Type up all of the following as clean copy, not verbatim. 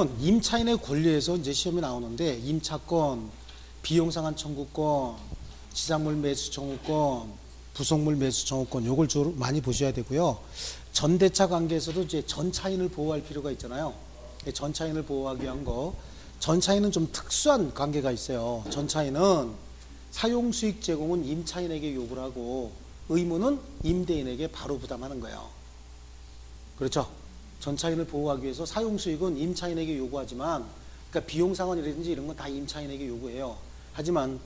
임차인의 권리에서 이제 시험이 나오는데 임차권, 비용상한 청구권, 지상물 매수 청구권, 부속물 매수 청구권 요걸 주로 많이 보셔야 되고요. 전대차 관계에서도 이제 전차인을 보호할 필요가 있잖아요. 전차인을 보호하기 위한 거. 전차인은 좀 특수한 관계가 있어요. 전차인은 사용 수익 제공은 임차인에게 요구를 하고 의무는 임대인에게 바로 부담하는 거예요. 그렇죠? 전차인을 보호하기 위해서 사용수익은 임차인에게 요구하지만, 그러니까 비용상환이라든지 이런 건 다 임차인에게 요구해요. 하지만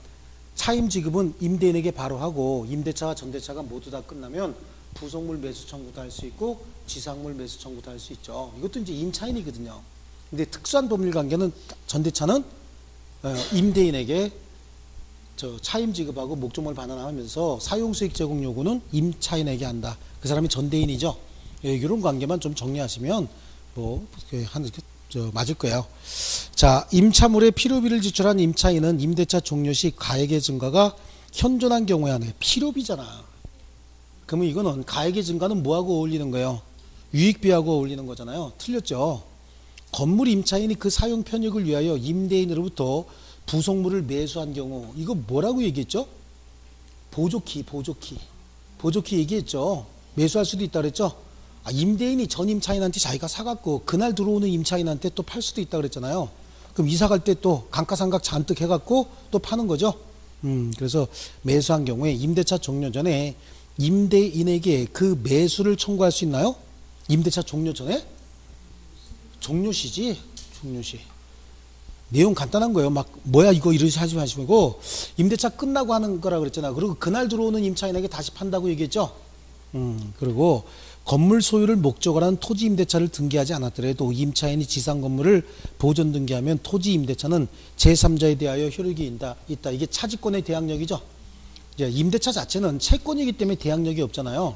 차임 지급은 임대인에게 바로 하고 임대차와 전대차가 모두 다 끝나면 부속물 매수 청구도 할 수 있고 지상물 매수 청구도 할 수 있죠. 이것도 이제 임차인이거든요. 근데 특수한 법률 관계는 전대차는 임대인에게 차임 지급하고 목적물 반환하면서 사용수익 제공 요구는 임차인에게 한다. 그 사람이 전대인이죠. 이런 관계만 좀 정리하시면 맞을 거예요. 자, 임차물에 필요비를 지출한 임차인은 임대차 종료 시 가액의 증가가 현존한 경우에 한해. 필요비잖아. 그러면 이거는 가액의 증가는 뭐하고 어울리는 거예요? 유익비하고 어울리는 거잖아요. 틀렸죠. 건물 임차인이 그 사용 편익을 위하여 임대인으로부터 부속물을 매수한 경우, 이거 뭐라고 얘기했죠? 보조키 얘기했죠. 매수할 수도 있다 그랬죠. 임대인이 전 임차인한테 자기가 사갖고 그날 들어오는 임차인한테 또 팔 수도 있다 그랬잖아요. 그럼 이사 갈 때 또 감가상각 잔뜩 해갖고 또 파는 거죠. 그래서 매수한 경우에 임대차 종료 전에 임대인에게 그 매수를 청구할 수 있나요? 임대차 종료 전에? 종료시지. 종료시. 내용 간단한 거예요. 막 뭐야 이거 이러지 하지 마시고 임대차 끝나고 하는 거라 그랬잖아요. 그리고 그날 들어오는 임차인에게 다시 판다고 얘기했죠. 그리고 건물 소유를 목적으로 한 토지 임대차를 등기하지 않았더라도 임차인이 지상 건물을 보존 등기하면 토지 임대차는 제3자에 대하여 효력이 있다. 이게 차지권의 대항력이죠. 이제 임대차 자체는 채권이기 때문에 대항력이 없잖아요.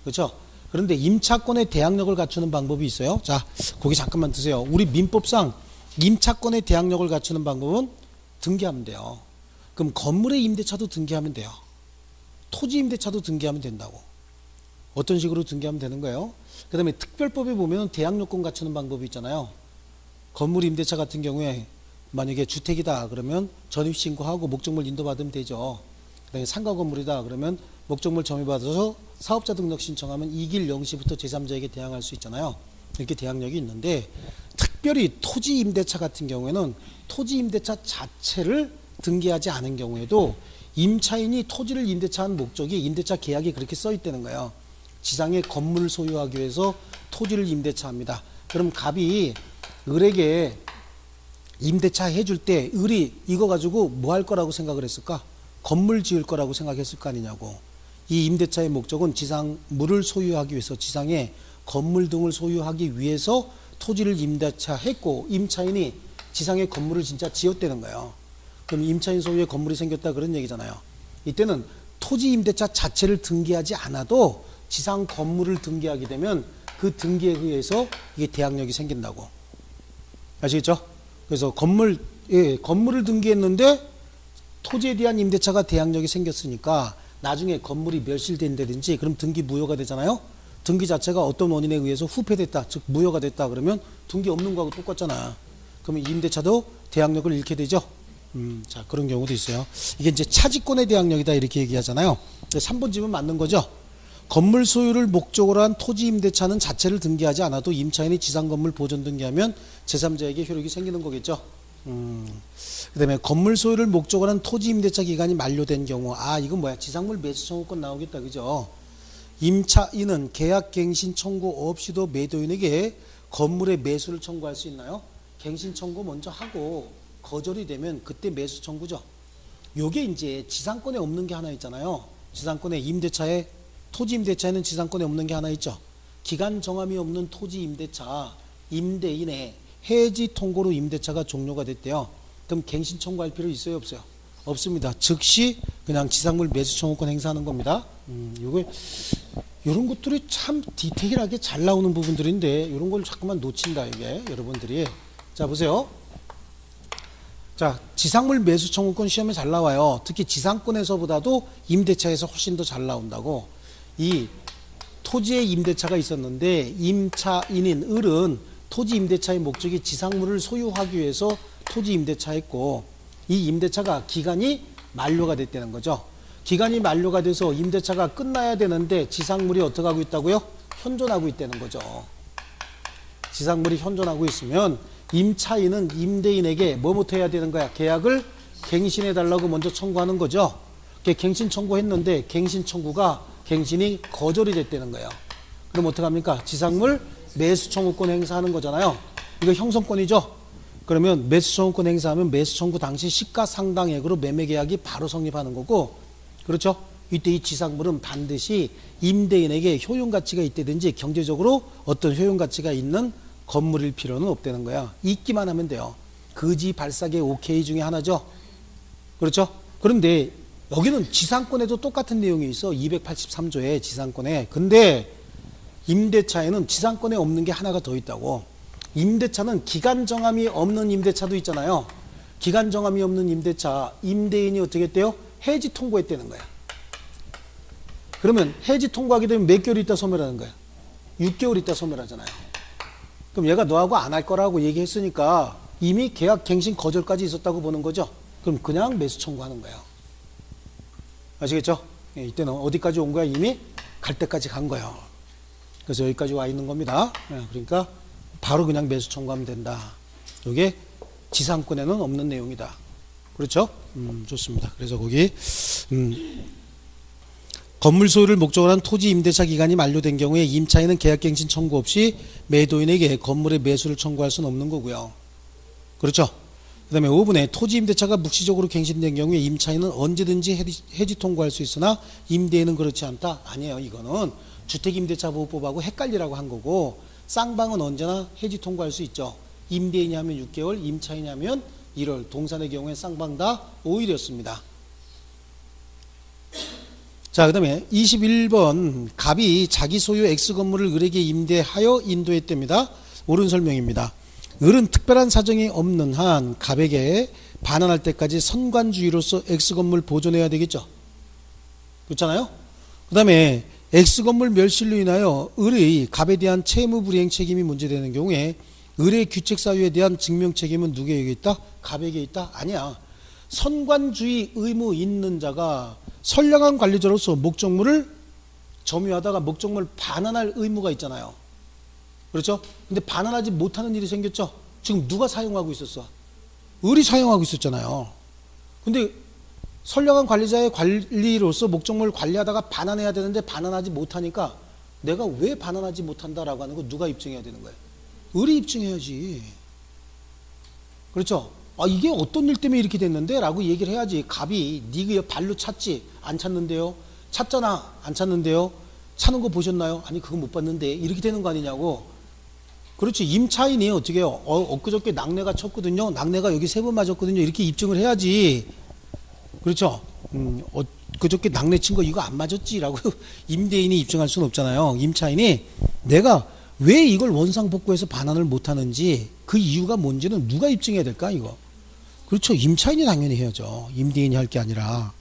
그렇죠? 그런데 임차권의 대항력을 갖추는 방법이 있어요. 자, 거기 잠깐만 드세요. 우리 민법상 임차권의 대항력을 갖추는 방법은 등기하면 돼요. 그럼 건물의 임대차도 등기하면 돼요. 토지 임대차도 등기하면 된다고. 어떤 식으로 등기하면 되는 거예요? 그 다음에 특별법에 보면 대항력권 갖추는 방법이 있잖아요. 건물 임대차 같은 경우에 만약에 주택이다 그러면 전입신고하고 목적물 인도받으면 되죠. 그 다음에 상가 건물이다 그러면 목적물 점유받아서 사업자 등록 신청하면 2길 0시부터 제3자에게 대항할 수 있잖아요. 이렇게 대항력이 있는데 특별히 토지 임대차 같은 경우에는 토지 임대차 자체를 등기하지 않은 경우에도 임차인이 토지를 임대차한 목적이 임대차 계약에 그렇게 써 있다는 거예요. 지상의 건물을 소유하기 위해서 토지를 임대차합니다. 그럼 갑이 을에게 임대차 해줄 때 을이 이거 가지고 뭐 할 거라고 생각을 했을까? 건물 지을 거라고 생각했을 거 아니냐고. 이 임대차의 목적은 지상물을 소유하기 위해서 지상의 건물 등을 소유하기 위해서 토지를 임대차했고 임차인이 지상의 건물을 진짜 지었다는 거예요. 그럼 임차인 소유의 건물이 생겼다 그런 얘기잖아요. 이때는 토지 임대차 자체를 등기하지 않아도 지상 건물을 등기하게 되면 그 등기에 의해서 이게 대항력이 생긴다고. 아시겠죠? 그래서 건물을 등기했는데 토지에 대한 임대차가 대항력이 생겼으니까 나중에 건물이 멸실된다든지 그럼 등기 무효가 되잖아요. 등기 자체가 어떤 원인에 의해서 후패됐다, 즉 무효가 됐다 그러면 등기 없는 거하고 똑같잖아. 그러면 임대차도 대항력을 잃게 되죠. 자, 그런 경우도 있어요. 이게 이제 차지권의 대항력이다 이렇게 얘기하잖아요. 3번 집은 맞는 거죠. 건물 소유를 목적으로 한 토지 임대차는 자체를 등기하지 않아도 임차인이 지상 건물 보존 등기하면 제3자에게 효력이 생기는 거겠죠. 그 다음에 건물 소유를 목적으로 한 토지 임대차 기간이 만료된 경우, 이건 뭐야? 지상물 매수 청구권 나오겠다, 그죠? 임차인은 계약갱신 청구 없이도 매도인에게 건물의 매수를 청구할 수 있나요? 갱신 청구 먼저 하고 거절이 되면 그때 매수 청구죠. 요게 이제 지상권에 없는 게 하나 있잖아요. 지상권에 임대차에 토지 임대차에는 지상권에 없는 게 하나 있죠. 기간 정함이 없는 토지 임대차 임대인의 해지 통고로 임대차가 종료가 됐대요. 그럼 갱신 청구할 필요 있어요, 없어요? 없습니다. 즉시 그냥 지상물 매수 청구권 행사하는 겁니다. 이런 것들이 참 디테일하게 잘 나오는 부분들인데 이런 걸 자꾸만 놓친다 이게 여러분들이. 자, 보세요. 자, 지상물 매수 청구권 시험에 잘 나와요. 특히 지상권에서보다도 임대차에서 훨씬 더 잘 나온다고. 이 토지의 임대차가 있었는데 임차인인 을은 토지 임대차의 목적이 지상물을 소유하기 위해서 토지 임대차했고 이 임대차가 기간이 만료가 됐다는 거죠. 기간이 만료가 돼서 임대차가 끝나야 되는데 지상물이 어떻게 하고 있다고요? 현존하고 있다는 거죠. 지상물이 현존하고 있으면 임차인은 임대인에게 뭐부터 해야 되는 거야? 계약을 갱신해 달라고 먼저 청구하는 거죠. 갱신 청구했는데 갱신이 거절이 됐다는 거예요. 그럼 어떡합니까? 지상물 매수 청구권 행사하는 거잖아요. 이거 형성권이죠. 그러면 매수 청구권 행사하면 매수 청구 당시 시가 상당액으로 매매 계약이 바로 성립하는 거고, 그렇죠? 이때 이 지상물은 반드시 임대인에게 효용 가치가 있다든지 경제적으로 어떤 효용 가치가 있는 건물일 필요는 없다는 거야. 있기만 하면 돼요. 거지 발사계 OK 중에 하나죠. 그렇죠? 그런데 여기는 지상권에도 똑같은 내용이 있어. 283조에 지상권에. 근데 임대차에는 지상권에 없는 게 하나가 더 있다고. 임대차는 기간 정함이 없는 임대차도 있잖아요. 기간 정함이 없는 임대차, 임대인이 어떻게 했대요? 해지 통고했다는 거야. 그러면 해지 통고하게 되면 몇 개월 있다 소멸하는 거야? 6개월 있다 소멸하잖아요. 그럼 얘가 너하고 안 할 거라고 얘기했으니까 이미 계약 갱신 거절까지 있었다고 보는 거죠. 그럼 그냥 매수 청구하는 거예요. 아시겠죠? 이때는 어디까지 온 거야? 이미 갈 때까지 간 거예요. 그래서 여기까지 와 있는 겁니다. 그러니까 바로 그냥 매수 청구하면 된다. 이게 지상권에는 없는 내용이다. 그렇죠? 좋습니다. 그래서 거기 건물 소유를 목적으로 한 토지 임대차 기간이 만료된 경우에 임차인은 계약갱신 청구 없이 매도인에게 건물의 매수를 청구할 수는 없는 거고요. 그렇죠? 그 다음에 5번에 토지 임대차가 묵시적으로 갱신된 경우에 임차인은 언제든지 해지 통고할 수 있으나 임대인은 그렇지 않다? 아니에요. 이거는 주택임대차보호법하고 헷갈리라고 한 거고, 쌍방은 언제나 해지 통고할 수 있죠. 임대인이 하면 6개월, 임차인이 하면 1월, 동산의 경우에 쌍방 다 5일이었습니다. 자, 그 다음에 21번 갑이 자기 소유 X건물을 을에게 임대하여 인도했답니다. 옳은 설명입니다. 을은 특별한 사정이 없는 한 갑에게 반환할 때까지 선관주의로서 X건물 보존해야 되겠죠. 그렇잖아요. 그 다음에 X건물 멸실로 인하여 을의 갑에 대한 채무 불이행 책임이 문제되는 경우에 을의 규책 사유에 대한 증명 책임은 누구에게 있다? 갑에게 있다? 아니야. 선관주의 의무 있는 자가 선량한 관리자로서 목적물을 점유하다가 목적물을 반환할 의무가 있잖아요. 그렇죠? 근데 반환하지 못하는 일이 생겼죠? 지금 누가 사용하고 있었어? 을이 사용하고 있었잖아요. 근데 선량한 관리자의 관리로서 목적물을 관리하다가 반환해야 되는데 반환하지 못하니까 내가 왜 반환하지 못한다라고 하는 거 누가 입증해야 되는 거예요? 을이 입증해야지. 그렇죠? 아, 이게 어떤 일 때문에 이렇게 됐는데? 라고 얘기를 해야지. 갑이 니가 발로 찼지? 안 찼는데요? 찼잖아? 안 찼는데요? 차는 거 보셨나요? 아니, 그거 못 봤는데. 이렇게 되는 거 아니냐고. 그렇지. 임차인이 어떻게 해요? 엊그저께 낙내가 쳤거든요. 낙내가 여기 3번 맞았거든요. 이렇게 입증을 해야지. 그렇죠. 그저께 낙내 친 거 이거 안 맞았지라고 임대인이 입증할 수는 없잖아요. 임차인이 내가 왜 이걸 원상복구해서 반환을 못하는지 그 이유가 뭔지는 누가 입증해야 될까 이거. 그렇죠. 임차인이 당연히 해야죠. 임대인이 할 게 아니라.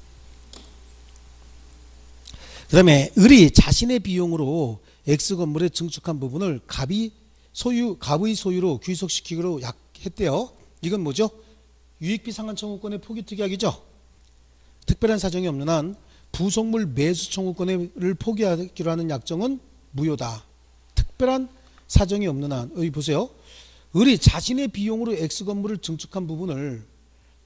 그 다음에 을이 자신의 비용으로 X건물에 증축한 부분을 갑의 소유로 귀속시키기로 했대요. 이건 뭐죠? 유익비 상환 청구권의 포기 특약이죠. 특별한 사정이 없는 한 부속물 매수 청구권을 포기하기로 하는 약정은 무효다. 특별한 사정이 없는 한, 여기 보세요. 을이 자신의 비용으로 X건물을 증축한 부분을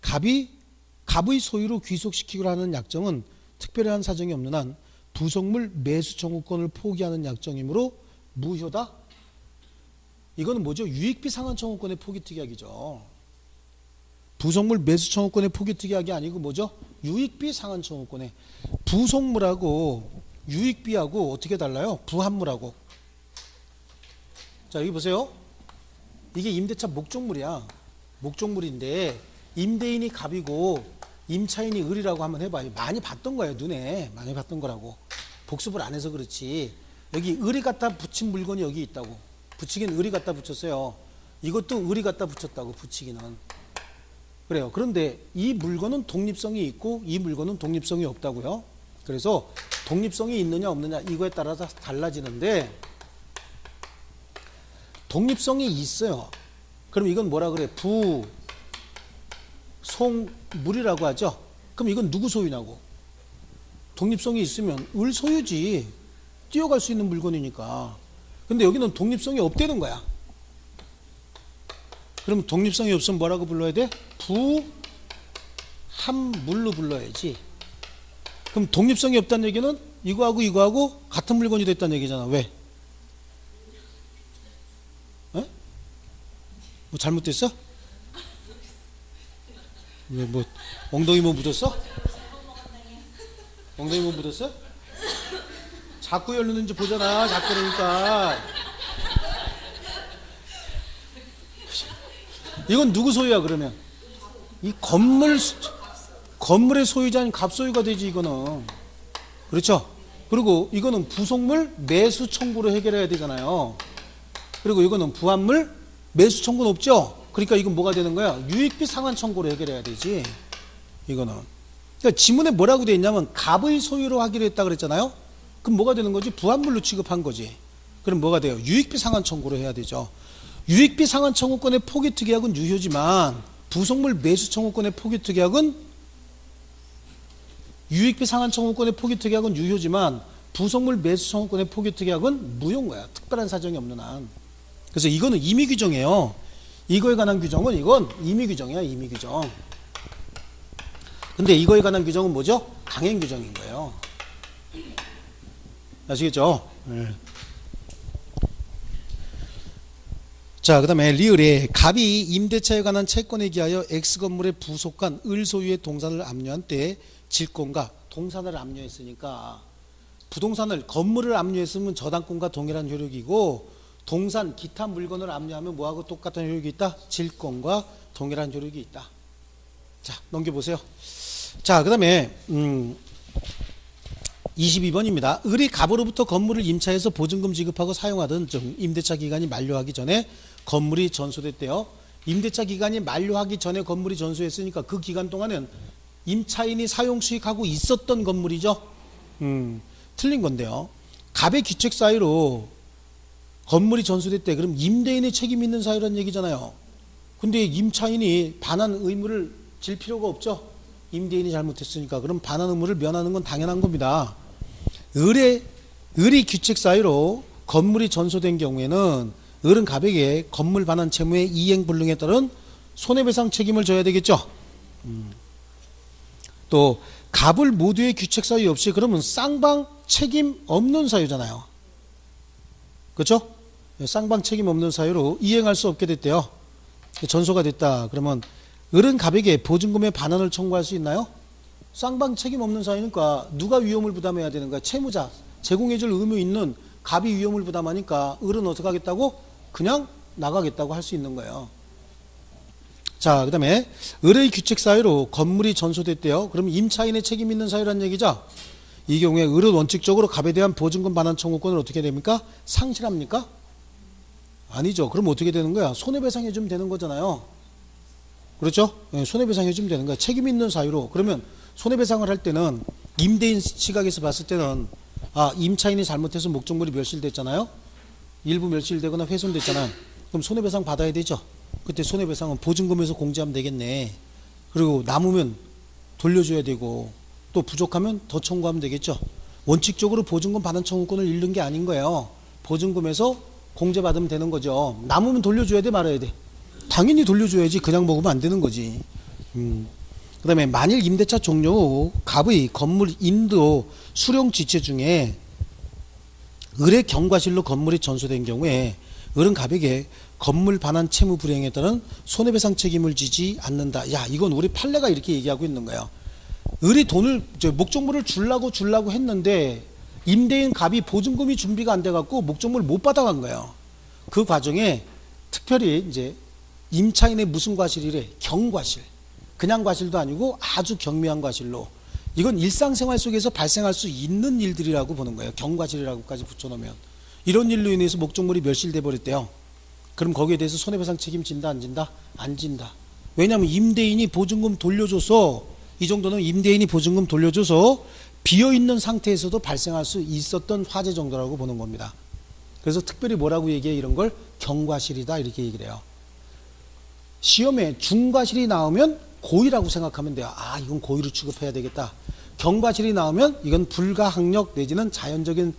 갑의 소유로 귀속시키기로 하는 약정은 특별한 사정이 없는 한 부속물 매수 청구권을 포기하는 약정이므로 무효다. 이거는 뭐죠? 유익비 상환 청구권의 포기 특약이죠. 부속물 매수 청구권의 포기 특약이 아니고 뭐죠? 유익비 상환 청구권의. 부속물하고 유익비하고 어떻게 달라요? 부합물하고. 자, 여기 보세요. 이게 임대차 목적물이야. 목적물인데 임대인이 갑이고 임차인이 을이라고 한번 해봐요. 많이 봤던 거예요. 눈에 많이 봤던 거라고. 복습을 안 해서 그렇지. 여기 을이 갖다 붙인 물건이 여기 있다고. 붙이긴 을이 갖다 붙였어요. 이것도 을이 갖다 붙였다고. 붙이기는. 그래요. 그런데 이 물건은 독립성이 있고 이 물건은 독립성이 없다고요. 그래서 독립성이 있느냐 없느냐 이거에 따라서 달라지는데, 독립성이 있어요. 그럼 이건 뭐라 그래? 부송물이라고 하죠. 그럼 이건 누구 소유냐고? 독립성이 있으면 을 소유지. 뛰어갈 수 있는 물건이니까. 근데 여기는 독립성이 없다는 거야. 그럼 독립성이 없으면 뭐라고 불러야 돼? 부합물로 불러야지. 그럼 독립성이 없다는 얘기는 이거하고 이거하고 같은 물건이 됐다는 얘기잖아. 왜? 에? 뭐 잘못됐어? 왜 뭐 엉덩이 뭐 묻었어? 엉덩이 뭐 묻었어? 자꾸 열리는지 보잖아. 자꾸 그러니까. 이건 누구 소유야 그러면? 이 건물의 소유자인 갑소유가 되지 이거는. 그렇죠? 그리고 이거는 부속물 매수 청구로 해결해야 되잖아요. 그리고 이거는 부합물 매수 청구는 없죠? 그러니까 이건 뭐가 되는 거야? 유익비 상환 청구로 해결해야 되지. 이거는. 그러니까 지문에 뭐라고 되어 있냐면 갑의 소유로 하기로 했다 그랬잖아요. 그럼 뭐가 되는 거지? 부합물로 취급한 거지. 그럼 뭐가 돼요? 유익비 상환 청구로 해야 되죠. 유익비 상환 청구권의 포기 특약은 유효지만 부속물 매수 청구권의 포기 특약은 유익비 상환 청구권의 포기 특약은 유효지만 부속물 매수 청구권의 포기 특약은 무효인 거야. 특별한 사정이 없는 한. 그래서 이거는 임의 규정이에요. 이거에 관한 규정은 이건 임의 규정이야. 임의 규정. 근데 이거에 관한 규정은 뭐죠? 강행 규정인 거예요. 아시겠죠? 네. 자, 그 다음에 리을에 갑이 임대차에 관한 채권에 기하여 X건물의 부속간 을 소유의 동산을 압류한 때에 질권과 동산을 압류했으니까 부동산을 건물을 압류했으면 저당권과 동일한 효력이고 동산 기타 물건을 압류하면 뭐하고 똑같은 효력이 있다? 질권과 동일한 효력이 있다. 자, 넘겨보세요. 자, 그 다음에 22번입니다. 을이 갑으로부터 건물을 임차해서 보증금 지급하고 사용하던 중 임대차 기간이 만료하기 전에 건물이 전소됐대요. 임대차 기간이 만료하기 전에 건물이 전소했으니까 그 기간 동안은 임차인이 사용 수익하고 있었던 건물이죠. 틀린 건데요. 갑의 귀책 사유로 건물이 전소됐대. 그럼 임대인의 책임 있는 사유라는 얘기잖아요. 근데 임차인이 반환 의무를 질 필요가 없죠. 임대인이 잘못했으니까. 그럼 반환 의무를 면하는 건 당연한 겁니다. 을이 귀책 사유로 건물이 전소된 경우에는 을은 갑에게 건물 반환 채무의 이행 불능에 따른 손해배상 책임을 져야 되겠죠. 또 갑을 모두의 귀책 사유 없이 그러면 쌍방 책임 없는 사유잖아요. 그렇죠? 쌍방 책임 없는 사유로 이행할 수 없게 됐대요. 전소가 됐다. 그러면 을은 갑에게 보증금의 반환을 청구할 수 있나요? 쌍방 책임 없는 사유니까 누가 위험을 부담해야 되는 거야? 채무자. 제공해줄 의무 있는 갑이 위험을 부담하니까 을은 어떻게 하겠다고? 그냥 나가겠다고 할 수 있는 거예요. 자, 그 다음에 을의 귀책 사유로 건물이 전소됐대요. 그럼 임차인의 책임 있는 사유란 얘기죠. 이 경우에 을은 원칙적으로 갑에 대한 보증금 반환 청구권을 어떻게 됩니까? 상실합니까? 아니죠. 그럼 어떻게 되는 거야? 손해배상 해주면 되는 거잖아요. 그렇죠? 손해배상 해주면 되는 거야. 책임 있는 사유로. 그러면 손해배상을 할 때는 임대인 시각에서 봤을 때는 임차인이 잘못해서 목적물이 멸실됐잖아요. 일부 멸실되거나 훼손됐잖아요. 그럼 손해배상 받아야 되죠. 그때 손해배상은 보증금에서 공제하면 되겠네. 그리고 남으면 돌려줘야 되고 또 부족하면 더 청구하면 되겠죠. 원칙적으로 보증금 반환 청구권을 잃는 게 아닌 거예요. 보증금에서 공제받으면 되는 거죠. 남으면 돌려줘야 돼 말아야 돼? 당연히 돌려줘야지. 그냥 먹으면 안 되는 거지. 그 다음에 만일 임대차 종료 후 갑의 건물 인도 수령 지체 중에 을의 경과실로 건물이 전소된 경우에 을은 갑에게 건물 반환 채무 불이행에 따른 손해배상 책임을 지지 않는다. 야, 이건 우리 판례가 이렇게 얘기하고 있는 거예요. 을이 목적물을 주려고 했는데 임대인 갑이 보증금이 준비가 안 돼갖고 목적물을 못 받아간 거예요. 그 과정에 특별히 이제 임차인의 무슨 과실이래? 경과실. 그냥 과실도 아니고 아주 경미한 과실로. 이건 일상생활 속에서 발생할 수 있는 일들이라고 보는 거예요. 경과실이라고까지 붙여놓으면. 이런 일로 인해서 목적물이 멸실돼 버렸대요. 그럼 거기에 대해서 손해배상 책임진다 안 진다? 안 진다. 왜냐하면 임대인이 보증금 돌려줘서, 이 정도는 임대인이 보증금 돌려줘서 비어있는 상태에서도 발생할 수 있었던 화재 정도라고 보는 겁니다. 그래서 특별히 뭐라고 얘기해? 이런 걸 경과실이다 이렇게 얘기를 해요. 시험에 중과실이 나오면 고의라고 생각하면 돼요. 아, 이건 고의로 취급해야 되겠다. 경과실이 나오면 이건 불가항력 내지는 자연적인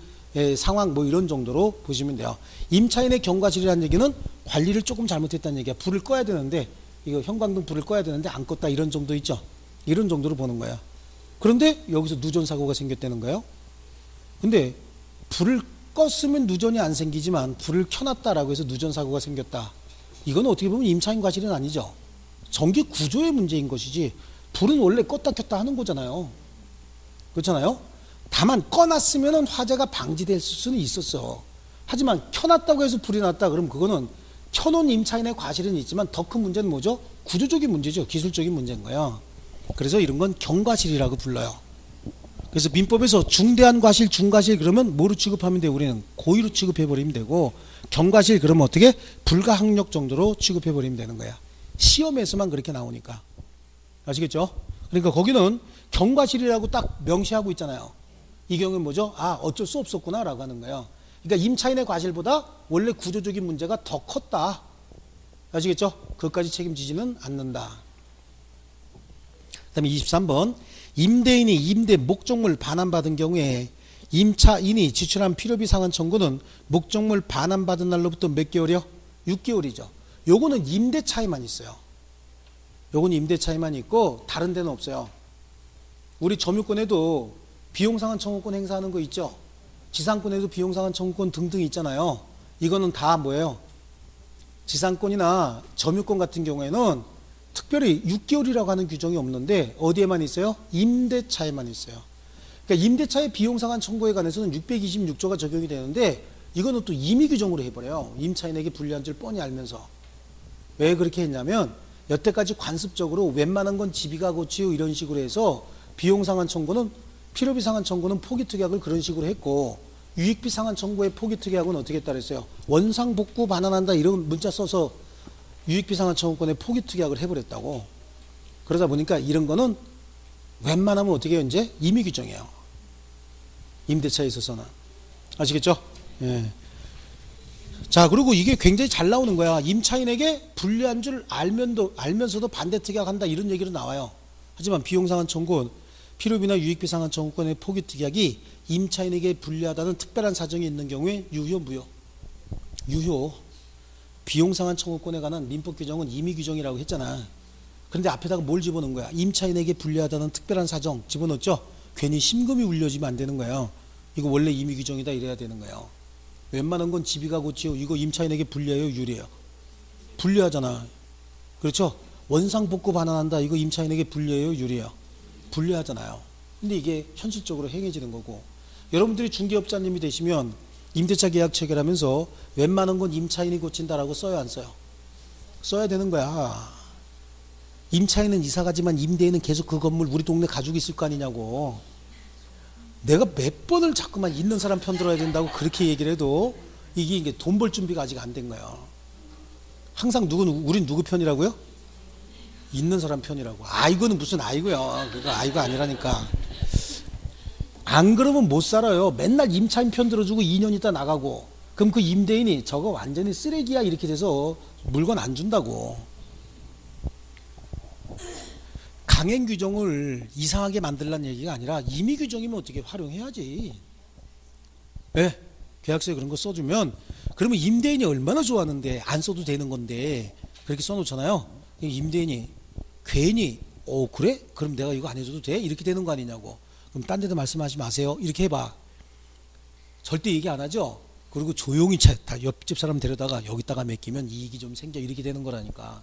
상황 뭐 이런 정도로 보시면 돼요. 임차인의 경과실이라는 얘기는 관리를 조금 잘못했다는 얘기야. 불을 꺼야 되는데 이거 형광등 불을 꺼야 되는데 안 껐다 이런 정도 있죠. 이런 정도로 보는 거야. 그런데 여기서 누전 사고가 생겼다는 거예요. 근데 불을 껐으면 누전이 안 생기지만 불을 켜놨다라고 해서 누전 사고가 생겼다. 이건 어떻게 보면 임차인 과실은 아니죠. 전기 구조의 문제인 것이지 불은 원래 껐다 켰다 하는 거잖아요. 그렇잖아요. 다만 꺼놨으면 화재가 방지될 수는 있었어. 하지만 켜놨다고 해서 불이 났다 그럼 그거는 켜놓은 임차인의 과실은 있지만 더 큰 문제는 뭐죠? 구조적인 문제죠. 기술적인 문제인 거예요. 그래서 이런 건 경과실이라고 불러요. 그래서 민법에서 중대한 과실, 중과실 그러면 뭐로 취급하면 돼요? 우리는 고의로 취급해버리면 되고, 경과실 그러면 어떻게? 불가항력 정도로 취급해버리면 되는 거야. 시험에서만 그렇게 나오니까. 아시겠죠? 그러니까 거기는 경과실이라고 딱 명시하고 있잖아요. 이 경우는 뭐죠? 아, 어쩔 수 없었구나 라고 하는 거예요. 그러니까 임차인의 과실보다 원래 구조적인 문제가 더 컸다. 아시겠죠? 그것까지 책임지지는 않는다. 그 다음에 23번. 임대인이 임대 목적물 반환받은 경우에 임차인이 지출한 필요비 상환 청구는 목적물 반환받은 날로부터 몇 개월이요? 6개월이죠. 요거는 임대 차이만 있어요. 요건 임대 차이만 있고 다른 데는 없어요. 우리 점유권에도 비용상환 청구권 행사하는 거 있죠. 지상권에도 비용상환 청구권 등등 있잖아요. 이거는 다 뭐예요? 지상권이나 점유권 같은 경우에는 특별히 6개월이라고 하는 규정이 없는데 어디에만 있어요? 임대차에만 있어요. 그러니까 임대차의 비용상환 청구에 관해서는 626조가 적용이 되는데 이거는 또 임의 규정으로 해버려요. 임차인에게 불리한 줄 뻔히 알면서. 왜 그렇게 했냐면 여태까지 관습적으로 웬만한 건 집이가 고치요 이런 식으로 해서 비용상환 청구는 필요비 상환 청구는 포기특약을 그런 식으로 했고 유익비 상환 청구의 포기특약은 어떻게 했다 그랬어요? 원상복구 반환한다 이런 문자 써서 유익비 상환 청구권에 포기특약을 해버렸다고. 그러다 보니까 이런 거는 웬만하면 어떻게 해요? 이제 임의 규정이에요. 임대차에 있어서는. 아시겠죠? 예. 자, 그리고 이게 굉장히 잘 나오는 거야. 임차인에게 불리한 줄 알면서도 반대 특약한다 이런 얘기로 나와요. 하지만 비용상환 청구, 필요비나 유익비 상환 청구권의 포기 특약이 임차인에게 불리하다는 특별한 사정이 있는 경우에 유효, 무효. 유효. 비용상환 청구권에 관한 민법 규정은 임의 규정이라고 했잖아. 그런데 앞에다가 뭘 집어넣은 거야? 임차인에게 불리하다는 특별한 사정 집어넣었죠? 괜히 심금이 울려지면 안 되는 거예요. 이거 원래 임의 규정이다 이래야 되는 거예요. 웬만한 건 집이가 고치요. 이거 임차인에게 불리해요, 유리해요? 불리하잖아. 그렇죠? 원상복구 반환한다. 이거 임차인에게 불리해요, 유리해요? 불리하잖아요. 근데 이게 현실적으로 행해지는 거고. 여러분들이 중개업자님이 되시면 임대차 계약 체결하면서 웬만한 건 임차인이 고친다라고 써요, 안 써요? 써야 되는 거야. 임차인은 이사가지만 임대인은 계속 그 건물 우리 동네 가지고 있을 거 아니냐고. 내가 몇 번을 자꾸만 있는 사람 편 들어야 된다고 그렇게 얘기를 해도 이게 돈 벌 준비가 아직 안 된 거예요. 항상 우린 누구 편이라고요? 있는 사람 편이라고. 아이고는 무슨 아이고요. 그거 아이고 아니라니까. 안 그러면 못 살아요. 맨날 임차인 편 들어주고 2년 있다 나가고. 그럼 그 임대인이 저거 완전히 쓰레기야 이렇게 돼서 물건 안 준다고. 강행 규정을 이상하게 만들라는 얘기가 아니라 임의 규정이면 어떻게 활용해야지. 네, 계약서에 그런 거 써주면 그러면 임대인이 얼마나 좋아하는데 안 써도 되는 건데 그렇게 써놓잖아요. 임대인이 괜히 그래? 그럼 내가 이거 안 해줘도 돼? 이렇게 되는 거 아니냐고. 그럼 딴 데도 말씀하지 마세요. 이렇게 해봐. 절대 얘기 안 하죠. 그리고 조용히 다 옆집 사람 데려다가 여기다가 맡기면 이익이 좀 생겨 이렇게 되는 거라니까.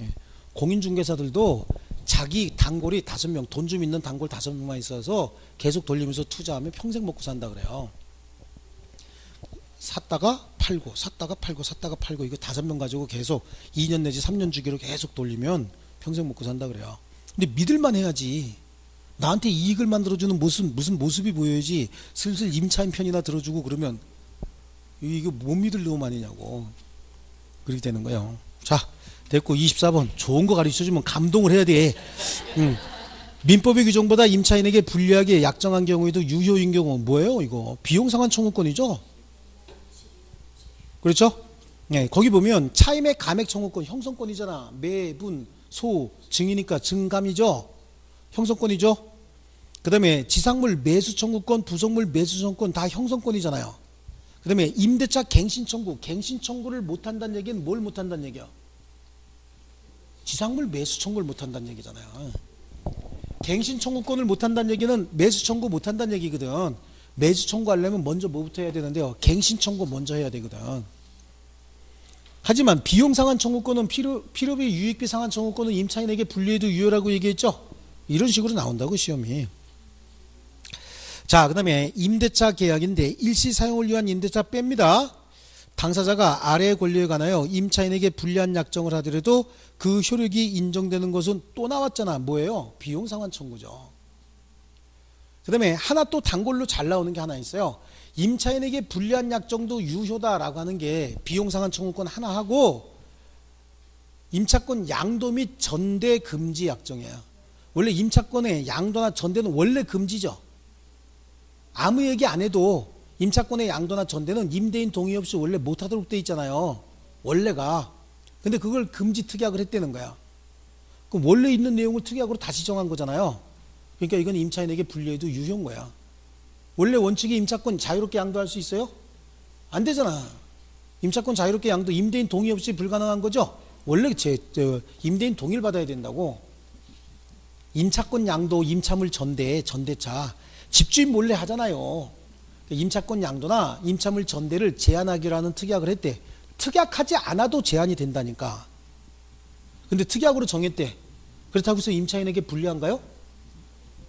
예. 공인중개사들도 자기 단골이 5명, 돈 좀 있는 단골 5명만 있어서 계속 돌리면서 투자하면 평생 먹고 산다 그래요. 샀다가 팔고 샀다가 팔고 샀다가 팔고 이거 5명 가지고 계속 2년 내지 3년 주기로 계속 돌리면 평생 먹고 산다 그래요. 근데 믿을만 해야지. 나한테 이익을 만들어주는 무슨 모습이 보여야지. 슬슬 임차인 편이나 들어주고 그러면 이거 못 믿을 놈 아니냐고. 그렇게 되는 거예요. 자, 됐고 24번 좋은 거 가르쳐주면 감동을 해야 돼. 민법의 규정보다 임차인에게 불리하게 약정한 경우에도 유효인 경우 뭐예요? 이거 비용상환 청구권이죠. 그렇죠? 네, 거기 보면 차임의 감액 청구권 형성권이잖아. 매분, 소, 증이니까 증감이죠. 형성권이죠. 그 다음에 지상물 매수 청구권, 부속물 매수 청구권 다 형성권이잖아요. 그 다음에 임대차 갱신 청구, 갱신 청구를 못한다는 얘기는 뭘 못한다는 얘기야? 지상물 매수 청구를 못한다는 얘기잖아요. 갱신 청구권을 못한다는 얘기는 매수 청구 못한다는 얘기거든. 매수 청구하려면 먼저 뭐부터 해야 되는데요? 갱신 청구 먼저 해야 되거든. 하지만 비용 상한 청구권은 필요비 유익비 상한 청구권은 임차인에게 분리해도 유효라고 얘기했죠. 이런 식으로 나온다고 시험이. 자, 그 다음에 임대차 계약인데 일시 사용을 위한 임대차 뺍니다. 당사자가 아래의 권리에 관하여 임차인에게 불리한 약정을 하더라도 그 효력이 인정되는 것은 또 나왔잖아. 뭐예요? 비용 상한 청구죠. 그 다음에 하나 또 단골로 잘 나오는 게 하나 있어요. 임차인에게 불리한 약정도 유효다라고 하는 게 비용 상한 청구권 하나 하고 임차권 양도 및 전대 금지 약정이에요. 원래 임차권의 양도나 전대는 원래 금지죠. 아무 얘기 안 해도 임차권의 양도나 전대는 임대인 동의 없이 원래 못하도록 돼 있잖아요. 원래가. 근데 그걸 금지 특약을 했다는 거야. 그럼 원래 있는 내용을 특약으로 다시 정한 거잖아요. 그러니까 이건 임차인에게 불리해도 유효인 거야. 원래 원칙이 임차권 자유롭게 양도할 수 있어요? 안 되잖아. 임차권 자유롭게 양도 임대인 동의 없이 불가능한 거죠? 원래 임대인 동의를 받아야 된다고. 임차권 양도, 임차물 전대, 전대차 집주인 몰래 하잖아요. 임차권 양도나 임차물 전대를 제한하기로 하는 특약을 했대. 특약하지 않아도 제한이 된다니까. 근데 특약으로 정했대. 그렇다고 해서 임차인에게 불리한가요?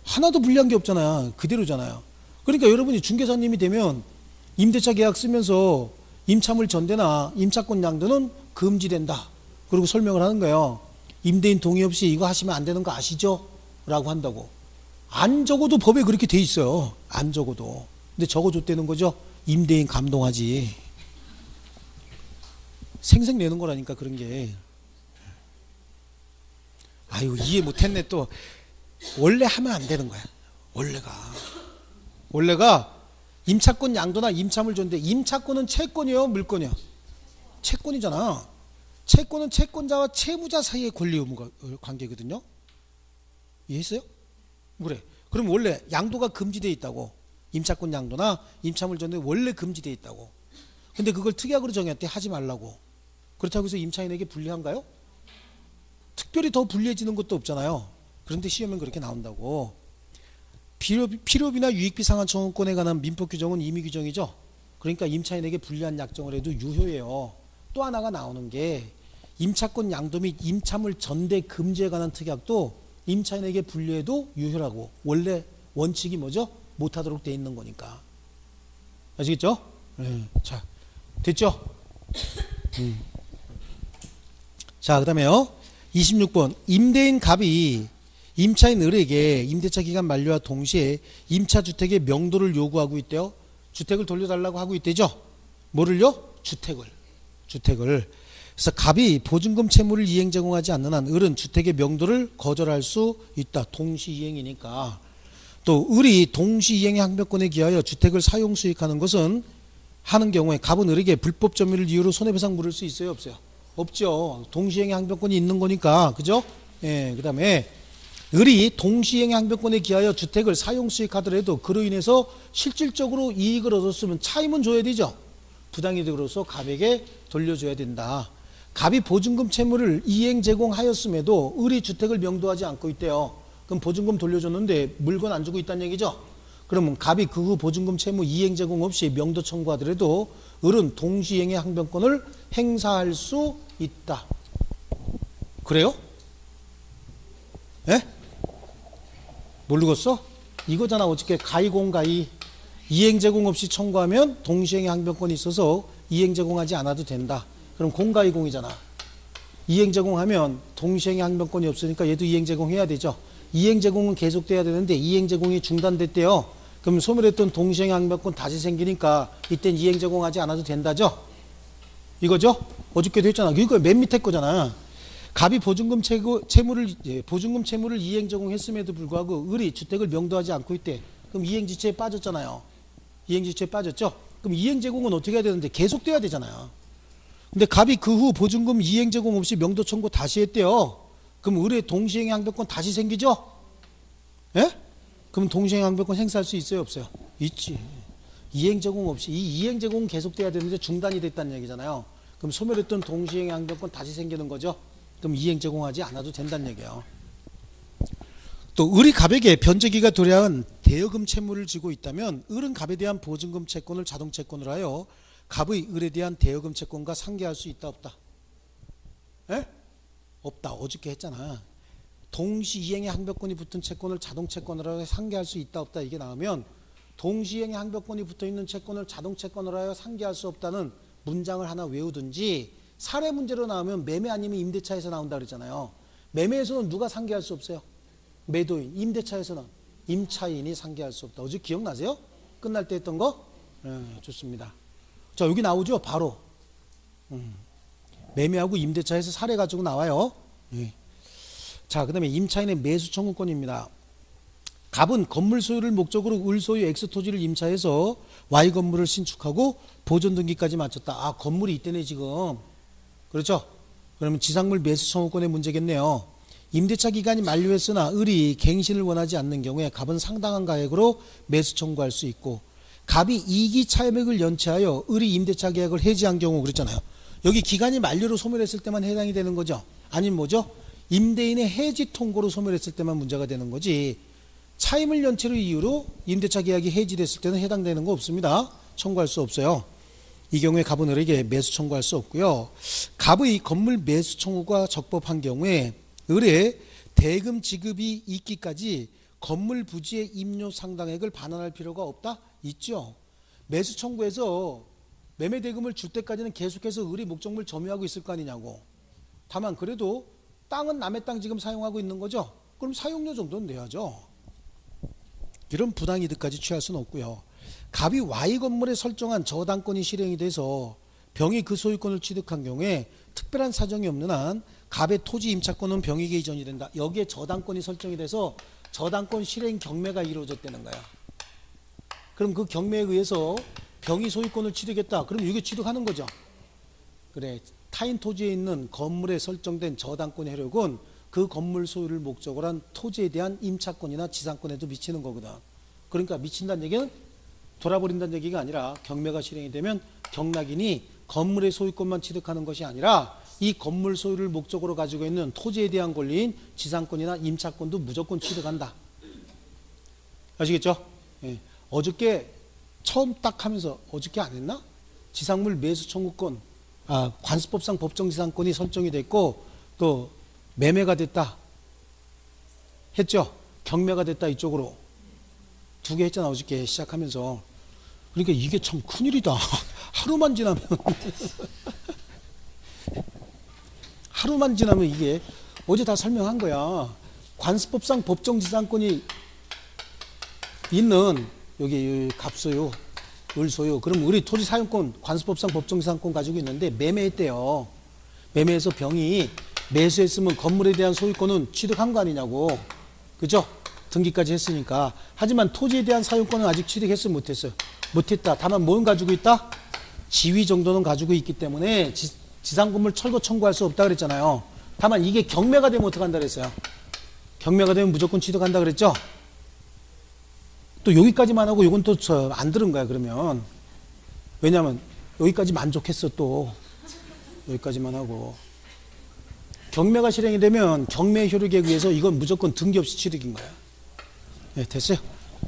하나도 불리한 게 없잖아요. 그대로잖아요. 그러니까 여러분이 중개사님이 되면 임대차 계약 쓰면서 임차물 전대나 임차권 양도는 금지된다. 그리고 설명을 하는 거예요. 임대인 동의 없이 이거 하시면 안 되는 거 아시죠? 라고 한다고. 안 적어도 법에 그렇게 돼 있어요. 안 적어도. 근데 적어줬다는 거죠. 임대인 감동하지. 생색내는 거라니까 그런 게. 아유 이해 못했네 또. 원래 하면 안 되는 거야. 원래가 임차권 양도나 임차물 전대. 임차권은 채권이요 물권이요? 채권이잖아. 채권은 채권자와 채무자 사이의 권리 의무 관계거든요. 이해했어요? 그래. 그럼 원래 양도가 금지되어 있다고. 임차권 양도나 임차물 전대 원래 금지되어 있다고. 근데 그걸 특약으로 정했대. 하지 말라고. 그렇다고 해서 임차인에게 불리한가요? 특별히 더 불리해지는 것도 없잖아요. 그런데 시험엔 그렇게 나온다고. 필요비나 유익비 상한 청구권에 관한 민법 규정은 임의 규정이죠. 그러니까 임차인에게 불리한 약정을 해도 유효해요. 또 하나가 나오는 게 임차권 양도 및 임차물 전대 금지에 관한 특약도 임차인에게 불리해도 유효라고. 원래 원칙이 뭐죠? 못하도록 돼 있는 거니까. 아시겠죠? 자, 됐죠? 자, 그 다음에요. 26번. 임대인 갑이 임차인 을에게 임대차 기간 만료와 동시에 임차주택의 명도를 요구하고 있대요. 주택을 돌려달라고 하고 있대죠. 뭐를요? 주택을. 그래서 갑이 보증금 채무를 이행 제공하지 않는 한 을은 주택의 명도를 거절할 수 있다. 동시이행이니까. 또 을이 동시이행의 항변권에 기하여 주택을 사용 수익하는 것은 하는 경우에 갑은 을에게 불법 점유를 이유로 손해배상 물을 수 있어요? 없어요? 없죠. 동시이행의 항변권이 있는 거니까. 그죠? 예, 그 다음에 을이 동시이행의 항변권에 기하여 주택을 사용 수익하더라도 그로 인해서 실질적으로 이익을 얻었으면 차임은 줘야 되죠. 부당이득으로서 갑에게 돌려줘야 된다. 갑이 보증금 채무를 이행 제공하였음에도 을이 주택을 명도하지 않고 있대요. 그럼 보증금 돌려줬는데 물건 안 주고 있다는 얘기죠. 그러면 갑이 그 후 보증금 채무 이행 제공 없이 명도 청구하더라도 을은 동시이행의 항변권을 행사할 수 있다. 그래요? 예? 모르겠어? 이거잖아. 어저께 가이공가이. 이행 제공 없이 청구하면 동시행의 항변권이 있어서 이행 제공하지 않아도 된다. 그럼 공가이공이잖아. 이행 제공하면 동시행의 항변권이 없으니까 얘도 이행 제공해야 되죠. 이행 제공은 계속돼야 되는데 이행 제공이 중단됐대요. 그럼 소멸했던 동시행의 항변권 다시 생기니까 이땐 이행 제공하지 않아도 된다죠. 이거죠? 어저께도 했잖아. 이거 맨 밑에 거잖아. 갑이 보증금 채무를 이행 제공했음에도 불구하고 을이 주택을 명도하지 않고 있대. 그럼 이행지체에 빠졌잖아요. 이행지체에 빠졌죠? 그럼 이행 제공은 어떻게 해야 되는데 계속돼야 되잖아요. 근데 갑이 그 후 보증금 이행 제공 없이 명도 청구 다시 했대요. 그럼 을의 동시행의 항변권 다시 생기죠? 예? 그럼 동시행의 항변권 행사할 수 있어요, 없어요? 있지. 이행 제공 없이 이 이행 제공은 계속돼야 되는데 중단이 됐다는 얘기잖아요. 그럼 소멸했던 동시행의 항변권 다시 생기는 거죠. 그럼 이행 제공하지 않아도 된다는 얘기예요. 또 을이 갑에게 변제기가 도래한 대여금 채무를 지고 있다면 을은 갑에 대한 보증금 채권을 자동 채권으로 하여 갑의 을에 대한 대여금 채권과 상계할 수 있다 없다? 에? 없다. 어저께 했잖아. 동시이행의 항변권이 붙은 채권을 자동 채권으로 하여 상계할 수 있다 없다 이게 나오면 동시이행의 항변권이 붙어있는 채권을 자동 채권으로 하여 상계할 수 없다는 문장을 하나 외우든지 사례 문제로 나오면 매매 아니면 임대차에서 나온다 그랬잖아요. 매매에서는 누가 상계할 수 없어요? 매도인. 임대차에서는 임차인이 상계할 수 없다. 어제 기억나세요? 끝날 때 했던 거? 네, 좋습니다. 자, 여기 나오죠? 바로. 매매하고 임대차에서 사례 가지고 나와요. 네. 자, 그 다음에 임차인의 매수 청구권입니다. 갑은 건물 소유를 목적으로 을 소유 X 토지를 임차해서 Y 건물을 신축하고 보존 등기까지 마쳤다. 아, 건물이 있대네 지금. 그렇죠? 그러면 지상물 매수 청구권의 문제겠네요. 임대차 기간이 만료했으나 을이 갱신을 원하지 않는 경우에 갑은 상당한 가액으로 매수 청구할 수 있고 갑이 이기 차액을 연체하여 을이 임대차 계약을 해지한 경우 그랬잖아요. 여기 기간이 만료로 소멸했을 때만 해당이 되는 거죠. 아니면 뭐죠? 임대인의 해지 통고로 소멸했을 때만 문제가 되는 거지. 차임을 연체로 이유로 임대차 계약이 해지됐을 때는 해당되는 거 없습니다. 청구할 수 없어요. 이 경우에 갑은 을에게 매수 청구할 수 없고요. 갑의 건물 매수 청구가 적법한 경우에 을의 대금 지급이 있기까지 건물 부지의 임료 상당액을 반환할 필요가 없다? 있죠. 매수 청구에서 매매 대금을 줄 때까지는 계속해서 을이 목적물 점유하고 있을 거 아니냐고. 다만 그래도 땅은 남의 땅 지금 사용하고 있는 거죠. 그럼 사용료 정도는 내야죠. 이런 부당이득까지 취할 수는 없고요. 갑이 Y 건물에 설정한 저당권이 실행이 돼서 병이 그 소유권을 취득한 경우에 특별한 사정이 없는 한 갑의 토지 임차권은 병에게 이전이 된다. 여기에 저당권이 설정이 돼서 저당권 실행 경매가 이루어졌다는 거야. 그럼 그 경매에 의해서 병이 소유권을 취득했다. 그럼 이게 취득하는 거죠. 그래, 타인 토지에 있는 건물에 설정된 저당권의 효력은 그 건물 소유를 목적으로 한 토지에 대한 임차권이나 지상권에도 미치는 거거든. 그러니까 미친다는 얘기는 돌아버린다는 얘기가 아니라 경매가 실행이 되면 경락인이 건물의 소유권만 취득하는 것이 아니라 이 건물 소유를 목적으로 가지고 있는 토지에 대한 권리인 지상권이나 임차권도 무조건 취득한다. 아시겠죠? 예. 어저께 처음 딱 하면서 어저께 안 했나? 지상물 매수 청구권, 관습법상 법정지상권이 설정이 됐고 또 매매가 됐다 했죠? 경매가 됐다 이쪽으로 두 개 했잖아 어저께 시작하면서. 그러니까 이게 참 큰일이다. 하루만 지나면 하루만 지나면 이게 어제 다 설명한 거야. 관습법상 법정지상권이 있는 여기 갑소유, 을소유. 그럼 우리 토지 사용권 관습법상 법정지상권 가지고 있는데 매매했대요. 매매해서 병이 매수했으면 건물에 대한 소유권은 취득한 거 아니냐고. 그죠? 등기까지 했으니까. 하지만 토지에 대한 사용권은 아직 취득했어요? 못했어요? 못했다. 다만 뭘 가지고 있다? 지위 정도는 가지고 있기 때문에 지상건물 철거 청구할 수 없다 그랬잖아요. 다만 이게 경매가 되면 어떡한다 그랬어요? 경매가 되면 무조건 취득한다 그랬죠? 또 여기까지만 하고 이건 또 안 들은 거야 그러면. 왜냐면 여기까지 만족했어 또. 여기까지만 하고. 경매가 실행이 되면 경매 효력에 의해서 이건 무조건 등기 없이 취득인 거야. 네, 됐어요.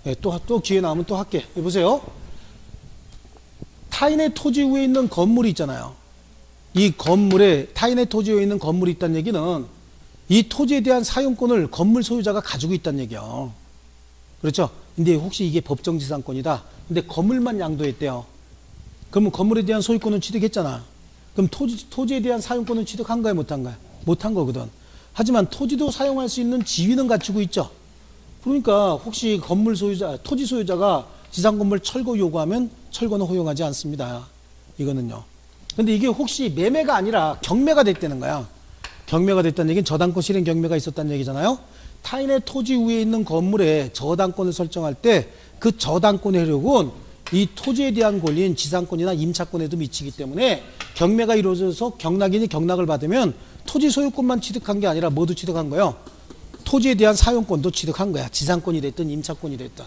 네, 또 기회 나오면 또 할게. 보세요. 타인의 토지 위에 있는 건물이 있잖아요. 이 건물에 타인의 토지 위에 있는 건물이 있다는 얘기는 이 토지에 대한 사용권을 건물 소유자가 가지고 있다는 얘기예요. 그렇죠? 근데 혹시 이게 법정지상권이다. 근데 건물만 양도했대요. 그러면 건물에 대한 소유권은 취득했잖아. 그럼 토지에 대한 사용권은 취득한 거야, 못한 거야? 못한 거거든. 하지만 토지도 사용할 수 있는 지위는 갖추고 있죠. 그러니까 혹시 건물 소유자, 토지 소유자가 지상건물 철거 요구하면 철거는 허용하지 않습니다. 이거는요. 근데 이게 혹시 매매가 아니라 경매가 됐다는 거야. 경매가 됐다는 얘기는 저당권 실행 경매가 있었다는 얘기잖아요. 타인의 토지 위에 있는 건물에 저당권을 설정할 때 그 저당권의 효력은 이 토지에 대한 권리는 지상권이나 임차권에도 미치기 때문에 경매가 이루어져서 경락인이 경락을 받으면 토지 소유권만 취득한 게 아니라 모두 취득한 거예요. 토지에 대한 사용권도 취득한 거야. 지상권이 됐든 임차권이 됐든.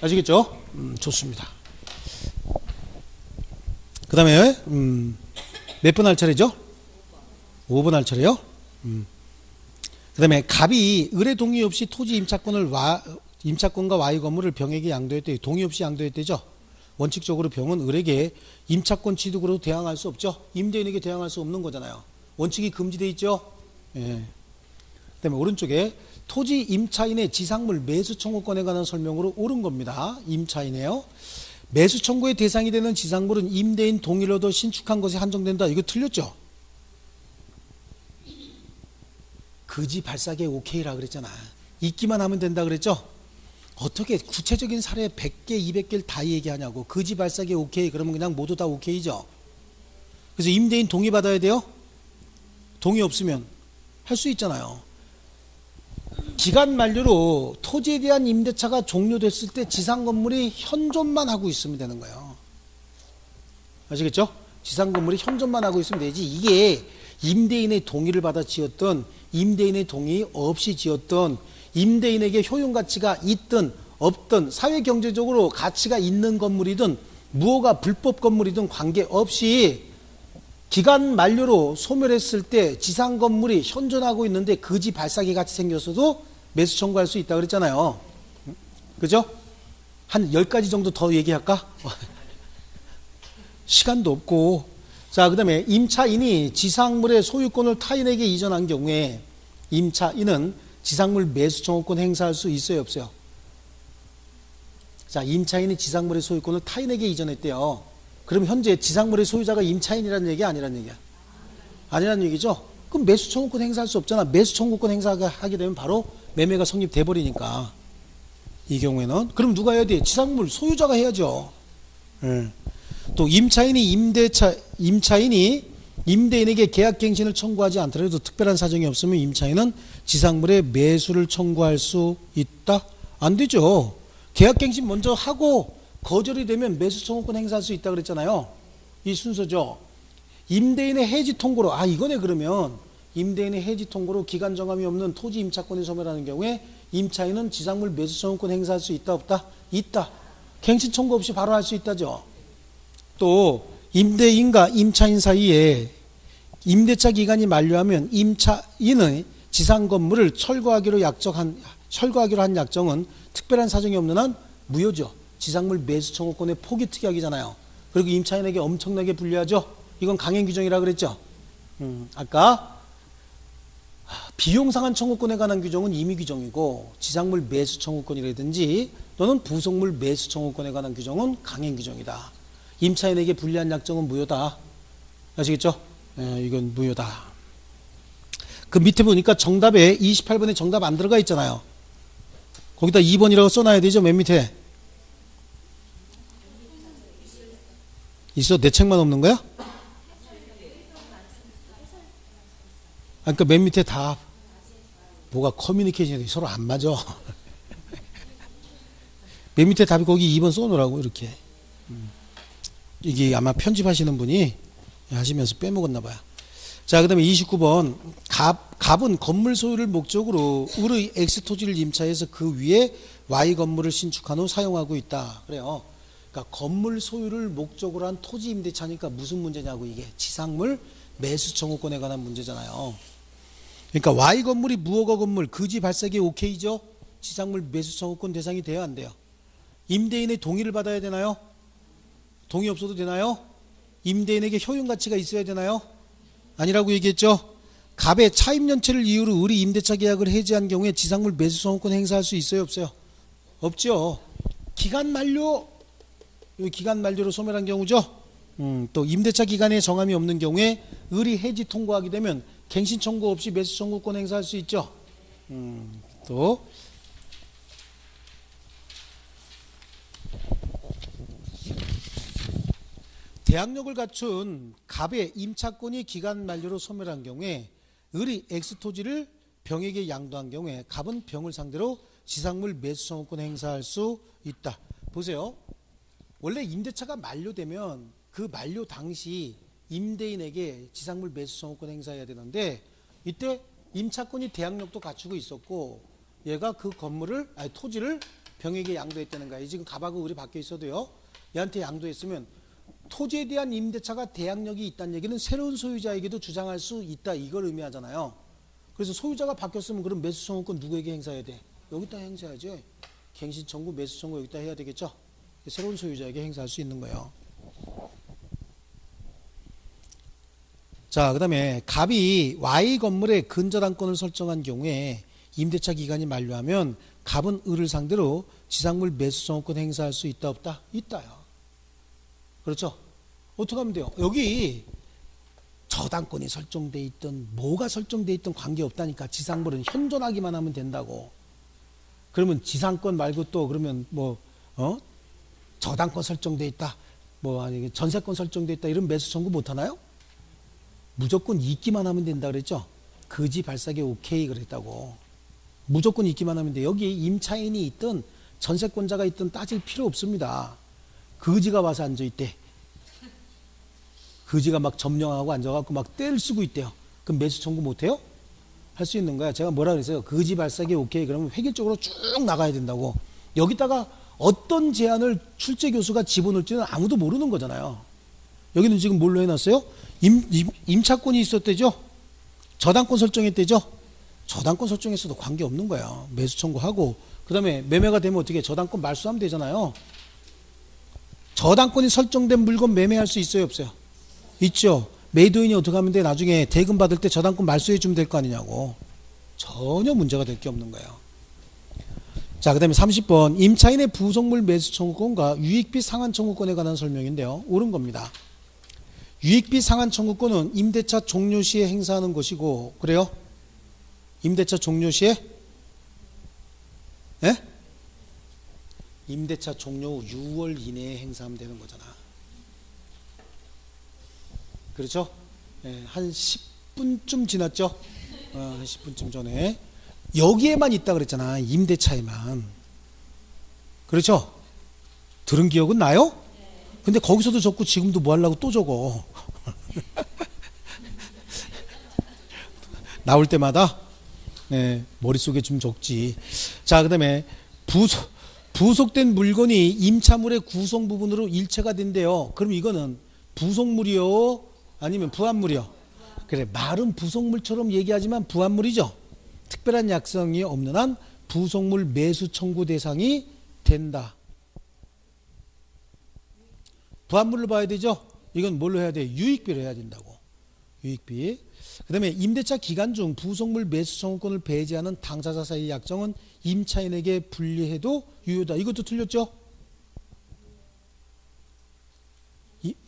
아시겠죠? 좋습니다. 그 다음에 몇 번 할 차례죠? 5번 할 차례요. 그 다음에 갑이 을의 동의 없이 토지 임차권과 와의 건물을 병에게 양도했대. 동의 없이 양도했대죠. 원칙적으로 병은 을에게 임차권 취득으로 대항할 수 없죠. 임대인에게 대항할 수 없는 거잖아요. 원칙이 금지되어 있죠. 예. 그 다음에 오른쪽에 토지 임차인의 지상물 매수 청구권에 관한 설명으로 옳은 겁니다. 임차인이에요. 매수 청구의 대상이 되는 지상물은 임대인 동의로도 신축한 것에 한정된다. 이거 틀렸죠? 그지 발사계 오케이라 그랬잖아. 있기만 하면 된다 그랬죠? 어떻게 구체적인 사례 100개, 200개를 다 얘기하냐고. 그지 발사계 오케이 그러면 그냥 모두 다 오케이죠. 그래서 임대인 동의 받아야 돼요? 동의 없으면 할 수 있잖아요. 기간 만료로 토지에 대한 임대차가 종료됐을 때 지상 건물이 현존만 하고 있으면 되는 거예요. 아시겠죠? 지상 건물이 현존만 하고 있으면 되지. 이게 임대인의 동의를 받아 지었던, 임대인의 동의 없이 지었던, 임대인에게 효용 가치가 있든 없든, 사회 경제적으로 가치가 있는 건물이든 무허가 불법 건물이든 관계없이 기간 만료로 소멸했을 때 지상 건물이 현존하고 있는데 그지 발사기 같이 생겼어도 매수 청구할 수 있다 그랬잖아요. 그죠? 한 10가지 정도 더 얘기할까? 시간도 없고. 자, 그 다음에 임차인이 지상물의 소유권을 타인에게 이전한 경우에 임차인은 지상물 매수 청구권 행사할 수 있어요, 없어요? 자, 임차인이 지상물의 소유권을 타인에게 이전했대요. 그럼 현재 지상물의 소유자가 임차인이라는 얘기 아니라는 얘기야? 아니라는 얘기죠? 그럼 매수 청구권 행사할 수 없잖아. 매수 청구권 행사하게 되면 바로 매매가 성립돼 버리니까. 이 경우에는 그럼 누가 해야 돼? 지상물 소유자가 해야죠. 또 임차인이 임대인에게 계약갱신을 청구하지 않더라도 특별한 사정이 없으면 임차인은 지상물의 매수를 청구할 수 있다? 안 되죠. 계약갱신 먼저 하고 거절이 되면 매수 청구권 행사할 수 있다 그랬잖아요. 이 순서죠. 임대인의 해지 통고로, 이거네. 그러면 임대인의 해지 통고로 기간 정함이 없는 토지 임차권이 소멸하는 경우에 임차인은 지상물 매수 청구권 행사할 수 있다 없다? 있다. 갱신 청구 없이 바로 할 수 있다죠. 또 임대인과 임차인 사이에 임대차 기간이 만료하면 임차인의 지상 건물을 철거하기로 한 약정은 특별한 사정이 없는 한 무효죠. 지상물 매수 청구권의 포기 특약이잖아요. 그리고 임차인에게 엄청나게 불리하죠. 이건 강행 규정이라 그랬죠. 아까 비용 상한 청구권에 관한 규정은 임의 규정이고 지상물 매수 청구권이라든지 또는 부속물 매수 청구권에 관한 규정은 강행 규정이다. 임차인에게 불리한 약정은 무효다. 아시겠죠? 이건 무효다. 그 밑에 보니까 정답에 28번에 정답 안 들어가 있잖아요. 거기다 2번이라고 써놔야 되죠. 맨 밑에. 있어? 내 책만 없는 거야? 그러니까 맨 밑에 다 뭐가 커뮤니케이션이 서로 안 맞아. 맨 밑에 답이 거기 2번 써놓으라고 이렇게. 이게 아마 편집하시는 분이 하시면서 빼먹었나 봐요. 자, 그 다음에 29번 갑은 건물 소유를 목적으로 을의 X 토지를 임차해서 그 위에 Y 건물을 신축한 후 사용하고 있다. 그래요. 그러니까 건물 소유를 목적으로 한 토지 임대차니까 무슨 문제냐고. 이게 지상물 매수 청구권에 관한 문제잖아요. 그러니까 Y 건물이 무허가 건물 그지 발사기 오케이죠. 지상물 매수 청구권 대상이 돼야 안 돼요. 임대인의 동의를 받아야 되나요? 동의 없어도 되나요? 임대인에게 효용 가치가 있어야 되나요? 아니라고 얘기했죠. 갑의 차입 연체를 이유로 을이 임대차 계약을 해지한 경우에 지상물 매수 청구권 행사할 수 있어요, 없어요? 없죠. 기간 만료, 기간 만료로 소멸한 경우죠. 또 임대차 기간에 정함이 없는 경우에 을이 해지 통고하게 되면 갱신 청구 없이 매수 청구권 행사할 수 있죠. 또 대항력을 갖춘 갑의 임차권이 기간 만료로 소멸한 경우에 을이 X 토지를 병에게 양도한 경우에 갑은 병을 상대로 지상물 매수 청구권 행사할 수 있다. 보세요. 원래 임대차가 만료되면 그 만료 당시 임대인에게 지상물 매수 청구권 행사해야 되는데 이때 임차권이 대항력도 갖추고 있었고 얘가 그 건물을 아니 토지를 병에게 양도했다는 거야. 지금 갑하고 을이 바뀌어 있어도요. 얘한테 양도했으면 토지에 대한 임대차가 대항력이 있다는 얘기는 새로운 소유자에게도 주장할 수 있다 이걸 의미하잖아요. 그래서 소유자가 바뀌었으면 그럼 매수 청구권 누구에게 행사해야 돼? 여기다 행사해야지. 갱신 청구, 매수 청구 여기다 해야 되겠죠. 새로운 소유자에게 행사할 수 있는 거예요. 자, 그 다음에 갑이 Y 건물에 근저당권을 설정한 경우에 임대차 기간이 만료하면 갑은 을을 상대로 지상물 매수 청구권 행사할 수 있다 없다? 있다요. 그렇죠? 어떻게 하면 돼요? 여기 저당권이 설정돼 있든 뭐가 설정돼 있든 관계없다니까. 지상물은 현존하기만 하면 된다고. 그러면 지상권 말고 또 그러면 저당권 설정돼 있다, 아니 전세권 설정돼 있다 이런 매수 청구 못 하나요? 무조건 있기만 하면 된다 그랬죠. 거지 발사계 오케이 그랬다고. 무조건 있기만 하면 돼. 여기 임차인이 있든 전세권자가 있든 따질 필요 없습니다. 거지가 와서 앉아 있대. 거지가 막 점령하고 앉아갖고 막 떼를 쓰고 있대요. 그럼 매수 청구 못 해요? 할 수 있는 거야. 제가 뭐라 그랬어요? 거지 발사계 오케이 그러면 획일적으로 쭉 나가야 된다고. 여기다가 어떤 제안을 출제 교수가 집어넣을지는 아무도 모르는 거잖아요. 여기는 지금 뭘로 해놨어요? 임차권이 있었대죠? 저당권 설정했대죠? 저당권 설정했어도 관계없는 거야. 매수 청구하고 그 다음에 매매가 되면 어떻게 저당권 말소하면 되잖아요. 저당권이 설정된 물건 매매할 수 있어요 없어요? 있죠. 매도인이 어떻게 하면 돼? 나중에 대금 받을 때 저당권 말소해 주면 될 거 아니냐고. 전혀 문제가 될 게 없는 거예요. 자, 그 다음에 30번 임차인의 부속물 매수 청구권과 유익비 상환 청구권에 관한 설명인데요. 옳은 겁니다. 유익비 상환 청구권은 임대차 종료 시에 행사하는 것이고, 그래요? 임대차 종료 시에? 예? 임대차 종료 후 6월 이내에 행사하면 되는 거잖아. 그렇죠? 예, 한 10분쯤 지났죠? 한 10분쯤 전에. 여기에만 있다 그랬잖아. 임대차에만. 그렇죠? 들은 기억은 나요? 근데 거기서도 적고 지금도 뭐 하려고 또 적어. 나올 때마다 머릿속에 좀 적지. 자, 그 다음에 부속된 물건이 임차물의 구성 부분으로 일체가 된대요. 그럼 이거는 부속물이요? 아니면 부합물이요? 그래, 말은 부속물처럼 얘기하지만 부합물이죠. 특별한 약성이 없는 한 부속물 매수 청구 대상이 된다. 부합물로 봐야 되죠. 이건 뭘로 해야 돼? 유익비로 해야 된다고. 유익비. 그 다음에 임대차 기간 중 부속물 매수 청구권을 배제하는 당사자 사이의 약정은 임차인에게 불리해도 유효다. 이것도 틀렸죠?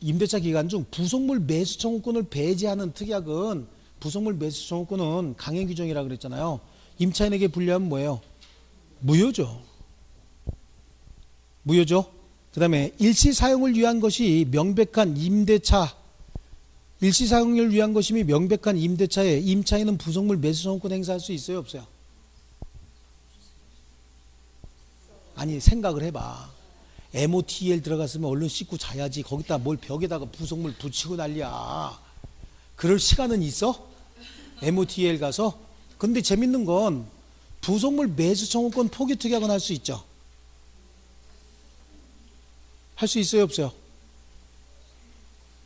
임대차 기간 중 부속물 매수 청구권을 배제하는 특약은, 부속물 매수 청구권은 강행 규정이라고 그랬잖아요. 임차인에게 불리하면 뭐예요? 무효죠. 무효죠. 그 다음에 일시 사용을 위한 것이 명백한 임대차, 일시 사용을 위한 것임이 명백한 임대차에 임차인은 부속물 매수 청구권 행사할 수 있어요 없어요? 아니 생각을 해봐. MOTL 들어갔으면 얼른 씻고 자야지. 거기다 뭘 벽에다가 부속물 붙이고 난리야. 그럴 시간은 있어? MOTL 가서? 근데 재밌는 건 부속물 매수 청구권 포기 특약은 할 수 있죠. 할 수 있어요 없어요?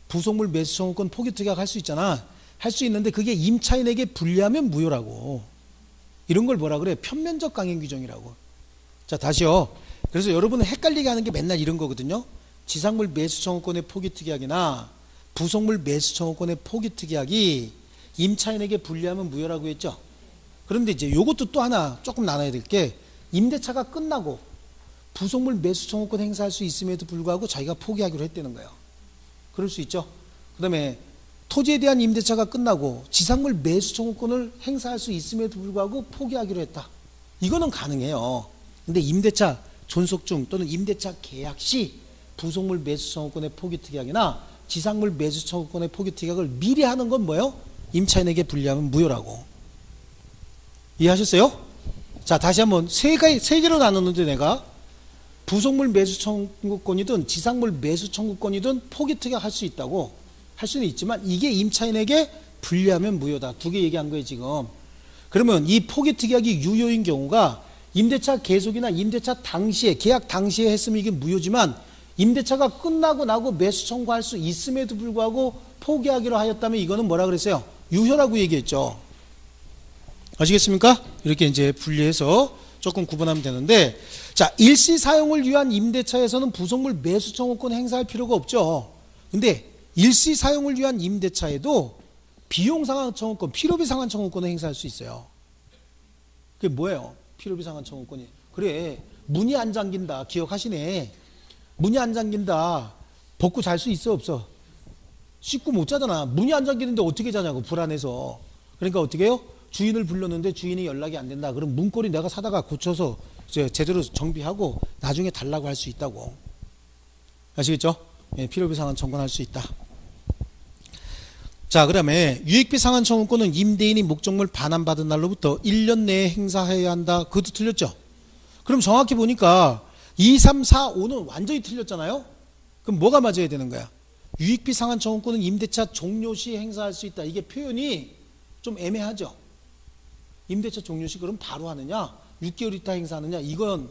부속물 매수 청구권 포기 특약 할 수 있잖아. 할 수 있는데 그게 임차인에게 불리하면 무효라고. 이런 걸 뭐라 그래? 편면적 강행 규정이라고. 자, 다시요. 그래서 여러분은 헷갈리게 하는 게 맨날 이런 거거든요. 지상물 매수 청구권의 포기 특약이나 부속물 매수 청구권의 포기 특약이 임차인에게 불리하면 무효라고 했죠. 그런데 이제 요것도 또 하나 조금 나눠야 될 게, 임대차가 끝나고 부속물 매수 청구권 행사할 수 있음에도 불구하고 자기가 포기하기로 했다는 거예요. 그럴 수 있죠. 그 다음에 토지에 대한 임대차가 끝나고 지상물 매수 청구권을 행사할 수 있음에도 불구하고 포기하기로 했다. 이거는 가능해요. 근데 임대차 존속 중 또는 임대차 계약 시 부속물 매수 청구권의 포기 특약이나 지상물 매수 청구권의 포기 특약을 미리 하는 건 뭐예요? 임차인에게 불리하면 무효라고. 이해하셨어요? 자, 다시 한번 세 개로 나눴는데 내가 부속물 매수 청구권이든 지상물 매수 청구권이든 포기 특약할 수 있다고 할 수는 있지만 이게 임차인에게 불리하면 무효다. 두 개 얘기한 거예요 지금. 그러면 이 포기 특약이 유효인 경우가 임대차 계속이나 임대차 당시에 계약 당시에 했으면 이게 무효지만 임대차가 끝나고 나고 매수 청구할 수 있음에도 불구하고 포기하기로 하였다면 이거는 뭐라 그랬어요? 유효라고 얘기했죠. 아시겠습니까? 이렇게 이제 분리해서 조금 구분하면 되는데, 자, 일시 사용을 위한 임대차에서는 부속물 매수 청구권 행사할 필요가 없죠. 근데 일시 사용을 위한 임대차에도 비용 상환 청구권, 필요비 상환 청구권을 행사할 수 있어요. 그게 뭐예요? 필요비 상환 청구권이. 그래, 문이 안 잠긴다. 기억하시네. 문이 안 잠긴다. 벗고 잘 수 있어, 없어? 씻고 못 자잖아. 문이 안 잠기는데 어떻게 자냐고, 불안해서. 그러니까 어떻게 해요? 주인을 불렀는데 주인이 연락이 안 된다. 그럼 문고리 내가 사다가 고쳐서 이제 제대로 정비하고 나중에 달라고 할 수 있다고. 아시겠죠? 예, 필요비 상환 청구할 수 있다. 자, 그 다음에 유익비 상환 청구권은 임대인이 목적물 반환받은 날로부터 1년 내에 행사해야 한다. 그것도 틀렸죠? 그럼 정확히 보니까 2, 3, 4, 5는 완전히 틀렸잖아요? 그럼 뭐가 맞아야 되는 거야? 유익비 상환 청구권은 임대차 종료 시 행사할 수 있다. 이게 표현이 좀 애매하죠? 임대차 종료 시 그럼 바로 하느냐? 6개월 있다 행사하느냐? 이건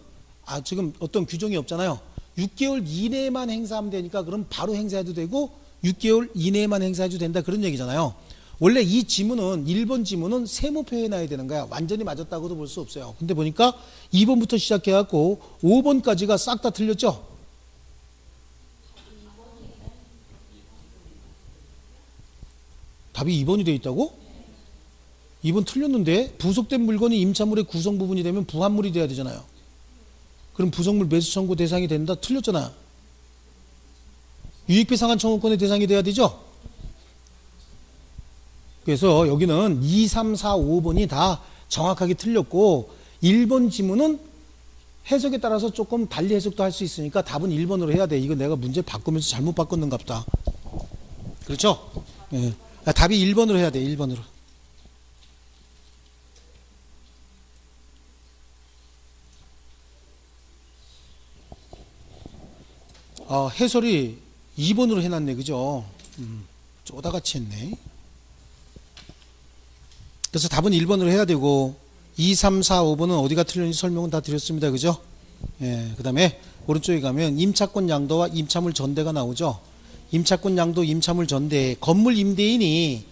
지금 어떤 규정이 없잖아요. 6개월 이내에만 행사하면 되니까 그럼 바로 행사해도 되고 6개월 이내에만 행사해도 된다 그런 얘기잖아요. 원래 이 지문은 1번 지문은 세모표 해놔야 되는 거야. 완전히 맞았다고도 볼 수 없어요. 근데 보니까 2번부터 시작해갖고 5번까지가 싹 다 틀렸죠? 답이 2번이 돼 있다고? 2번 틀렸는데 부속된 물건이 임차물의 구성 부분이 되면 부합물이 돼야 되잖아요. 그럼 부속물 매수 청구 대상이 된다? 틀렸잖아. 유익비 상환 청구권의 대상이 돼야 되죠? 그래서 여기는 2, 3, 4, 5번이 다 정확하게 틀렸고 1번 지문은 해석에 따라서 조금 달리 해석도 할 수 있으니까 답은 1번으로 해야 돼. 이거 내가 문제 바꾸면서 잘못 바꿨는가 보다. 그렇죠? 예. 답이 1번으로 해야 돼. 1번으로. 해설이 2번으로 해놨네. 그죠? 쪼다같이 했네. 그래서 답은 1번으로 해야 되고 2, 3, 4, 5번은 어디가 틀렸는지 설명은 다 드렸습니다. 그죠? 예, 그 다음에 오른쪽에 가면 임차권 양도와 임차물 전대가 나오죠. 임차권 양도, 임차물 전대. 건물 임대인이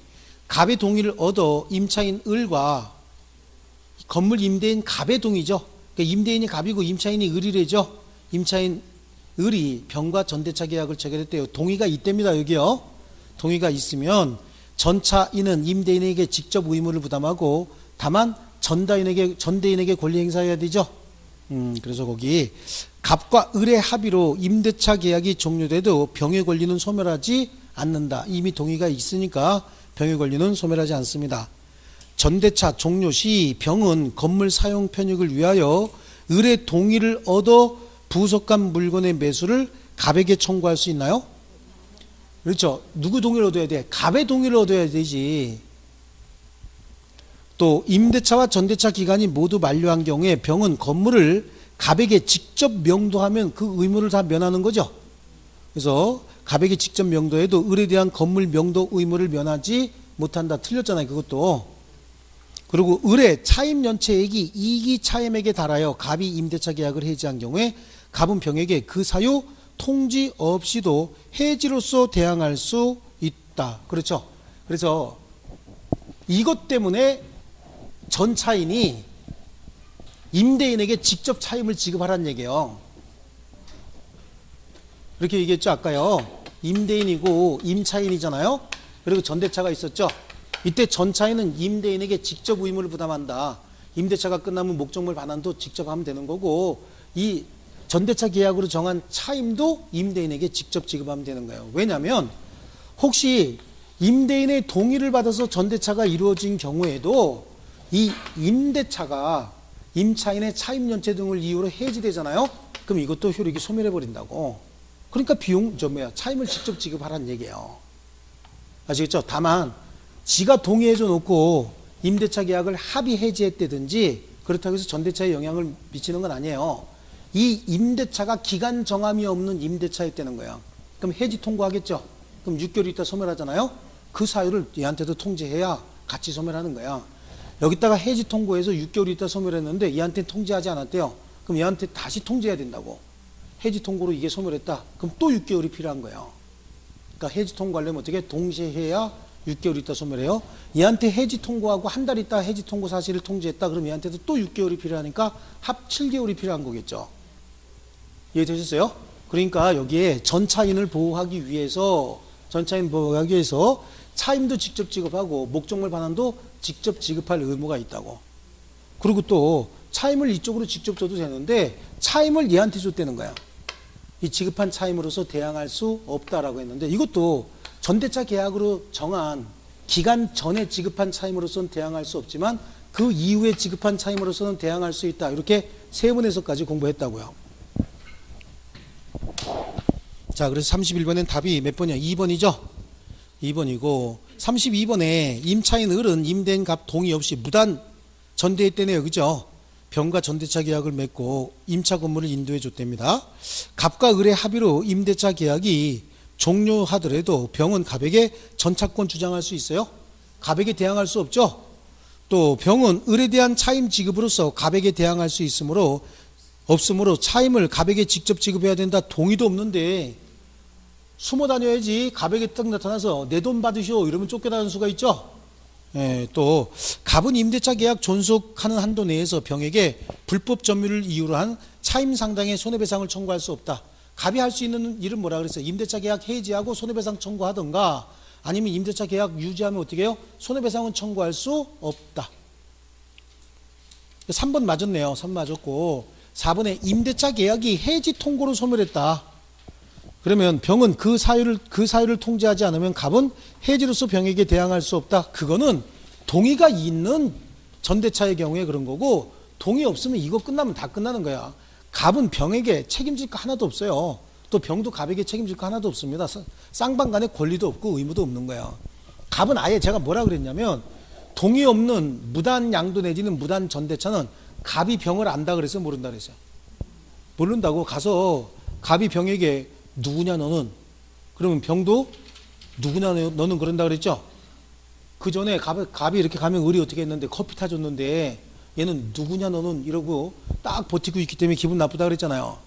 갑의 동의를 얻어 임차인 을과 건물 임대인 갑의 동의죠. 그러니까 임대인이 갑이고 임차인이 을이래죠. 임차인 을이 병과 전대차 계약을 체결했대요. 동의가 있답니다. 여기요. 동의가 있으면 전차인은 임대인에게 직접 의무를 부담하고 다만 전대인에게 권리 행사해야 되죠. 그래서 거기 갑과 을의 합의로 임대차 계약이 종료돼도 병의 권리는 소멸하지 않는다. 이미 동의가 있으니까 병의 권리는 소멸하지 않습니다. 전대차 종료 시 병은 건물 사용 편익을 위하여 을의 동의를 얻어 부속한 물건의 매수를 갑에게 청구할 수 있나요? 그렇죠. 누구 동의를 얻어야 돼? 갑의 동의를 얻어야 되지. 또 임대차와 전대차 기간이 모두 만료한 경우에 병은 건물을 갑에게 직접 명도하면 그 의무를 다 면하는 거죠. 그래서 갑에게 직접 명도해도 을에 대한 건물 명도 의무를 면하지 못한다. 틀렸잖아요. 그것도. 그리고 을의 차임 연체액이 이기 차임액에 달하여 갑이 임대차 계약을 해지한 경우에 갑은 병에게 그 사유 통지 없이도 해지로서 대항할 수 있다. 그렇죠? 그래서 이것 때문에 전차인이 임대인에게 직접 차임을 지급하라는 얘기예요. 그렇게 얘기했죠 아까요. 임대인이고 임차인이잖아요. 그리고 전대차가 있었죠. 이때 전차인은 임대인에게 직접 의무를 부담한다. 임대차가 끝나면 목적물 반환도 직접 하면 되는 거고 이 전대차 계약으로 정한 차임도 임대인에게 직접 지급하면 되는 거예요. 왜냐하면 혹시 임대인의 동의를 받아서 전대차가 이루어진 경우에도 이 임대차가 임차인의 차임 연체 등을 이유로 해지되잖아요. 그럼 이것도 효력이 소멸해 버린다고. 그러니까 차임을 직접 지급하라는 얘기예요. 아시겠죠? 다만 지가 동의해줘 놓고 임대차 계약을 합의 해지했다든지 그렇다고 해서 전대차에 영향을 미치는 건 아니에요. 이 임대차가 기간 정함이 없는 임대차였다는 거야. 그럼 해지 통고하겠죠. 그럼 6개월 있다 소멸하잖아요. 그 사유를 얘한테도 통지해야 같이 소멸하는 거야. 여기다가 해지 통고해서 6개월 있다 소멸했는데 얘한테 통지하지 않았대요. 그럼 얘한테 다시 통지해야 된다고. 해지 통고로 이게 소멸했다. 그럼 또 6개월이 필요한 거예요. 그러니까 해지 통고하려면 어떻게 동시에 해야 6개월 있다 소멸해요. 얘한테 해지 통고하고 한 달 있다 해지 통고 사실을 통지했다. 그럼 얘한테도 또 6개월이 필요하니까 합 7개월이 필요한 거겠죠. 이해되셨어요? 그러니까 여기에 전차인을 보호하기 위해서 차임도 직접 지급하고 목적물 반환도 직접 지급할 의무가 있다고. 그리고 또 차임을 이쪽으로 직접 줘도 되는데 차임을 얘한테 줬다는 거야. 이 지급한 차임으로서 대항할 수 없다라고 했는데 이것도 전대차 계약으로 정한 기간 전에 지급한 차임으로서는 대항할 수 없지만 그 이후에 지급한 차임으로서는 대항할 수 있다. 이렇게 세분에서까지 공부했다고요. 자, 그래서 31번엔 답이 몇 번이야? 2번이죠? 2번이고 32번에 임차인 을은 임대인 갑 동의 없이 무단 전대했대네요. 그죠? 병과 전대차 계약을 맺고 임차 건물을 인도해 줬답니다. 갑과 을의 합의로 임대차 계약이 종료하더라도 병은 갑에게 전차권 주장할 수 있어요? 갑에게 대항할 수 없죠? 또 병은 을에 대한 차임 지급으로서 갑에게 대항할 수 없으므로 차임을 갑에게 직접 지급해야 된다. 동의도 없는데 숨어 다녀야지. 갑에게 딱 나타나서 내 돈 받으시오 이러면 쫓겨나는 수가 있죠. 예, 또 갑은 임대차 계약 존속하는 한도 내에서 병에게 불법 점유를 이유로 한 차임 상당의 손해배상을 청구할 수 없다. 갑이 할 수 있는 일은 뭐라 그랬어요? 임대차 계약 해지하고 손해배상 청구하던가 아니면 임대차 계약 유지하면 어떻게 해요? 손해배상은 청구할 수 없다. 3번 맞았네요. 3번 맞았고 4번에 임대차 계약이 해지 통고로 소멸했다. 그러면 병은 그 사유를 통지하지 않으면 갑은 해지로서 병에게 대항할 수 없다. 그거는 동의가 있는 전대차의 경우에 그런 거고 동의 없으면 이거 끝나면 다 끝나는 거야. 갑은 병에게 책임질 거 하나도 없어요. 또 병도 갑에게 책임질 거 하나도 없습니다. 쌍방간에 권리도 없고 의무도 없는 거야. 갑은 아예 제가 뭐라 그랬냐면 동의 없는 무단 양도 내지는 무단 전대차는 갑이 병을 안다 그랬어요? 모른다 그랬어요? 모른다고. 가서 갑이 병에게 누구냐 너는? 그러면 병도 누구냐 너는 그런다 그랬죠? 그 전에 갑이 이렇게 가면 을이 어떻게 했는데 커피 타줬는데 얘는 누구냐 너는 이러고 딱 버티고 있기 때문에 기분 나쁘다 그랬잖아요.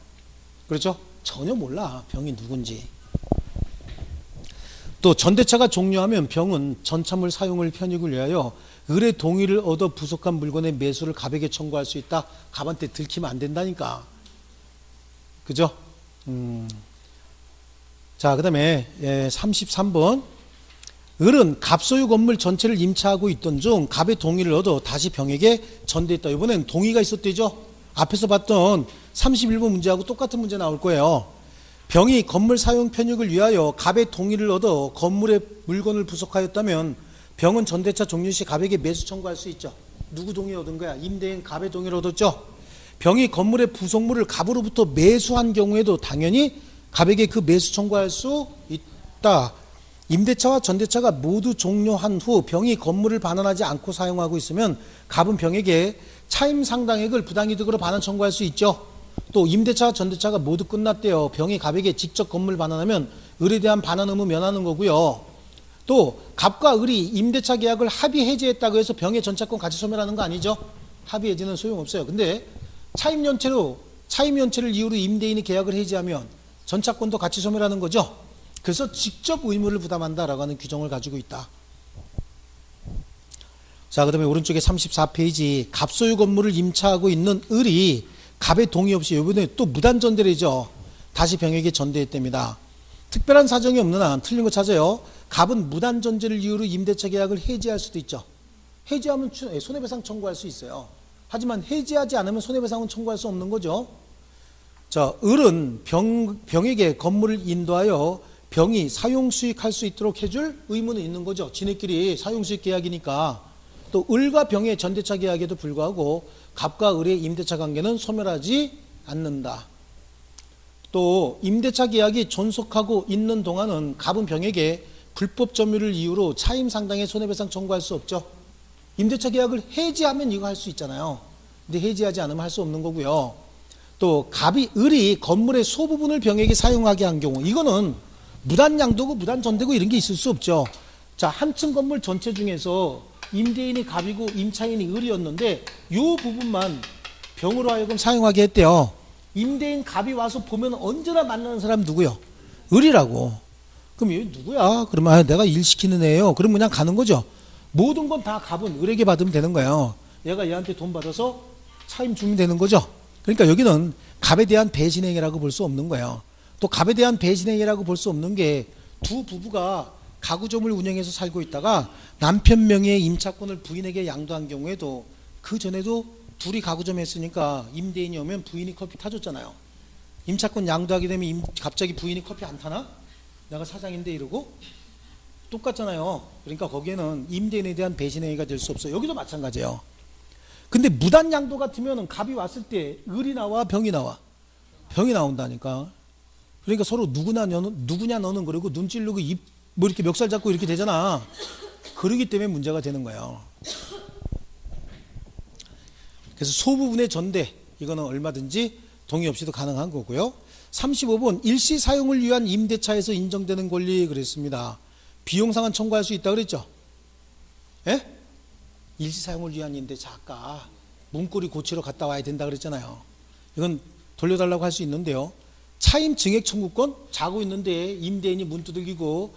그렇죠? 전혀 몰라 병이 누군지. 또 전대차가 종료하면 병은 전차물 사용을 편익을 위하여 을의 동의를 얻어 부속한 물건의 매수를 갑에게 청구할 수 있다. 갑한테 들키면 안 된다니까. 그죠? 자, 그 다음에 33번 을은 갑소유 건물 전체를 임차하고 있던 중 갑의 동의를 얻어 다시 병에게 전대했다. 이번엔 동의가 있었대죠. 앞에서 봤던 31번 문제하고 똑같은 문제 나올 거예요. 병이 건물 사용 편익을 위하여 갑의 동의를 얻어 건물의 물건을 부속하였다면 병은 전대차 종료 시 갑에게 매수 청구할 수 있죠. 누구 동의 얻은 거야? 임대인 갑의 동의를 얻었죠. 병이 건물의 부속물을 갑으로부터 매수한 경우에도 당연히 갑에게 그 매수 청구할 수 있다. 임대차와 전대차가 모두 종료한 후 병이 건물을 반환하지 않고 사용하고 있으면 갑은 병에게 차임 상당액을 부당이득으로 반환 청구할 수 있죠. 또 임대차와 전대차가 모두 끝났대요. 병이 갑에게 직접 건물 반환하면 을에 대한 반환 의무 면하는 거고요. 또 갑과 을이 임대차 계약을 합의 해지했다고 해서 병의 전차권 같이 소멸하는 거 아니죠? 합의 해지는 소용없어요. 근데 차임 연체를 이유로 임대인이 계약을 해지하면 전차권도 같이 소멸하는 거죠. 그래서 직접 의무를 부담한다라고 하는 규정을 가지고 있다. 자, 그 다음에 오른쪽에 34페이지 갑소유 건물을 임차하고 있는 을이 갑의 동의 없이 이번에 또 무단 전대리죠. 다시 병에게 전대했답니다. 특별한 사정이 없는 한 틀린 거 찾아요. 갑은 무단 전제를 이유로 임대차 계약을 해지할 수도 있죠. 해지하면 손해배상 청구할 수 있어요. 하지만 해지하지 않으면 손해배상은 청구할 수 없는 거죠. 자, 을은 병에게 건물을 인도하여 병이 사용수익할 수 있도록 해줄 의무는 있는 거죠. 지네끼리 사용수익 계약이니까. 또 을과 병의 전대차 계약에도 불구하고 갑과 을의 임대차 관계는 소멸하지 않는다. 또 임대차 계약이 존속하고 있는 동안은 갑은 병에게 불법 점유를 이유로 차임 상당의 손해배상 청구할 수 없죠. 임대차 계약을 해지하면 이거 할 수 있잖아요. 근데 해지하지 않으면 할 수 없는 거고요. 또 갑이 을이 건물의 소부분을 병에게 사용하게 한 경우 이거는 무단 양도고 무단 전대고 이런 게 있을 수 없죠. 자, 한 층 건물 전체 중에서 임대인이 갑이고 임차인이 을이었는데 요 부분만 병으로 하여금 사용하게 했대요. 임대인 갑이 와서 보면 언제나 만나는 사람 누구요? 을이라고. 그럼 얘 누구야? 그러면 아, 내가 일 시키는 애예요. 그럼 그냥 가는 거죠. 모든 건 다 갑은 을에게 받으면 되는 거예요. 얘가 얘한테 돈 받아서 차임 주면 되는 거죠. 그러니까 여기는 갑에 대한 배신행위라고 볼 수 없는 거예요. 또 갑에 대한 배신행위라고 볼 수 없는 게 두 부부가 가구점을 운영해서 살고 있다가 남편 명의의 임차권을 부인에게 양도한 경우에도 그 전에도 둘이 가구점 했으니까 임대인이 오면 부인이 커피 타줬잖아요. 임차권 양도하게 되면 갑자기 부인이 커피 안 타나? 내가 사장인데 이러고 똑같잖아요. 그러니까 거기에는 임대인에 대한 배신행위가 될 수 없어요. 여기도 마찬가지예요. 근데 무단 양도 같으면 갑이 왔을 때 을이 나와 병이 나와? 병이 나온다니까. 그러니까 서로 누구냐 너는 그러고 눈 찌르고 입 뭐 이렇게 멱살 잡고 이렇게 되잖아. 그러기 때문에 문제가 되는 거예요. 그래서 소부분의 전대 이거는 얼마든지 동의 없이도 가능한 거고요. 35번 일시 사용을 위한 임대차에서 인정되는 권리 그랬습니다. 비용상환 청구할 수 있다 그랬죠? 예? 일시 사용을 위한 임대차 아까 문고리 고치러 갔다 와야 된다 그랬잖아요. 이건 돌려달라고 할 수 있는데요. 차임 증액 청구권 자고 있는데 임대인이 문 두들기고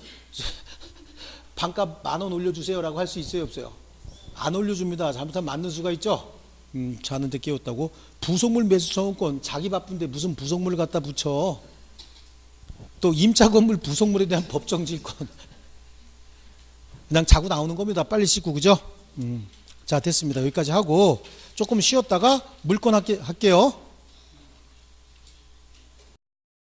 반값 10,000원 올려주세요라고 할 수 있어요 없어요? 안 올려줍니다. 잘못하면 맞는 수가 있죠. 자는데 깨웠다고. 부속물 매수 청구권 자기 바쁜데 무슨 부속물을 갖다 붙여. 또 임차 건물 부속물에 대한 법정질권 그냥 자고 나오는 겁니다. 빨리 씻고 그죠? 자 됐습니다. 여기까지 하고 조금 쉬었다가 물건 할게요.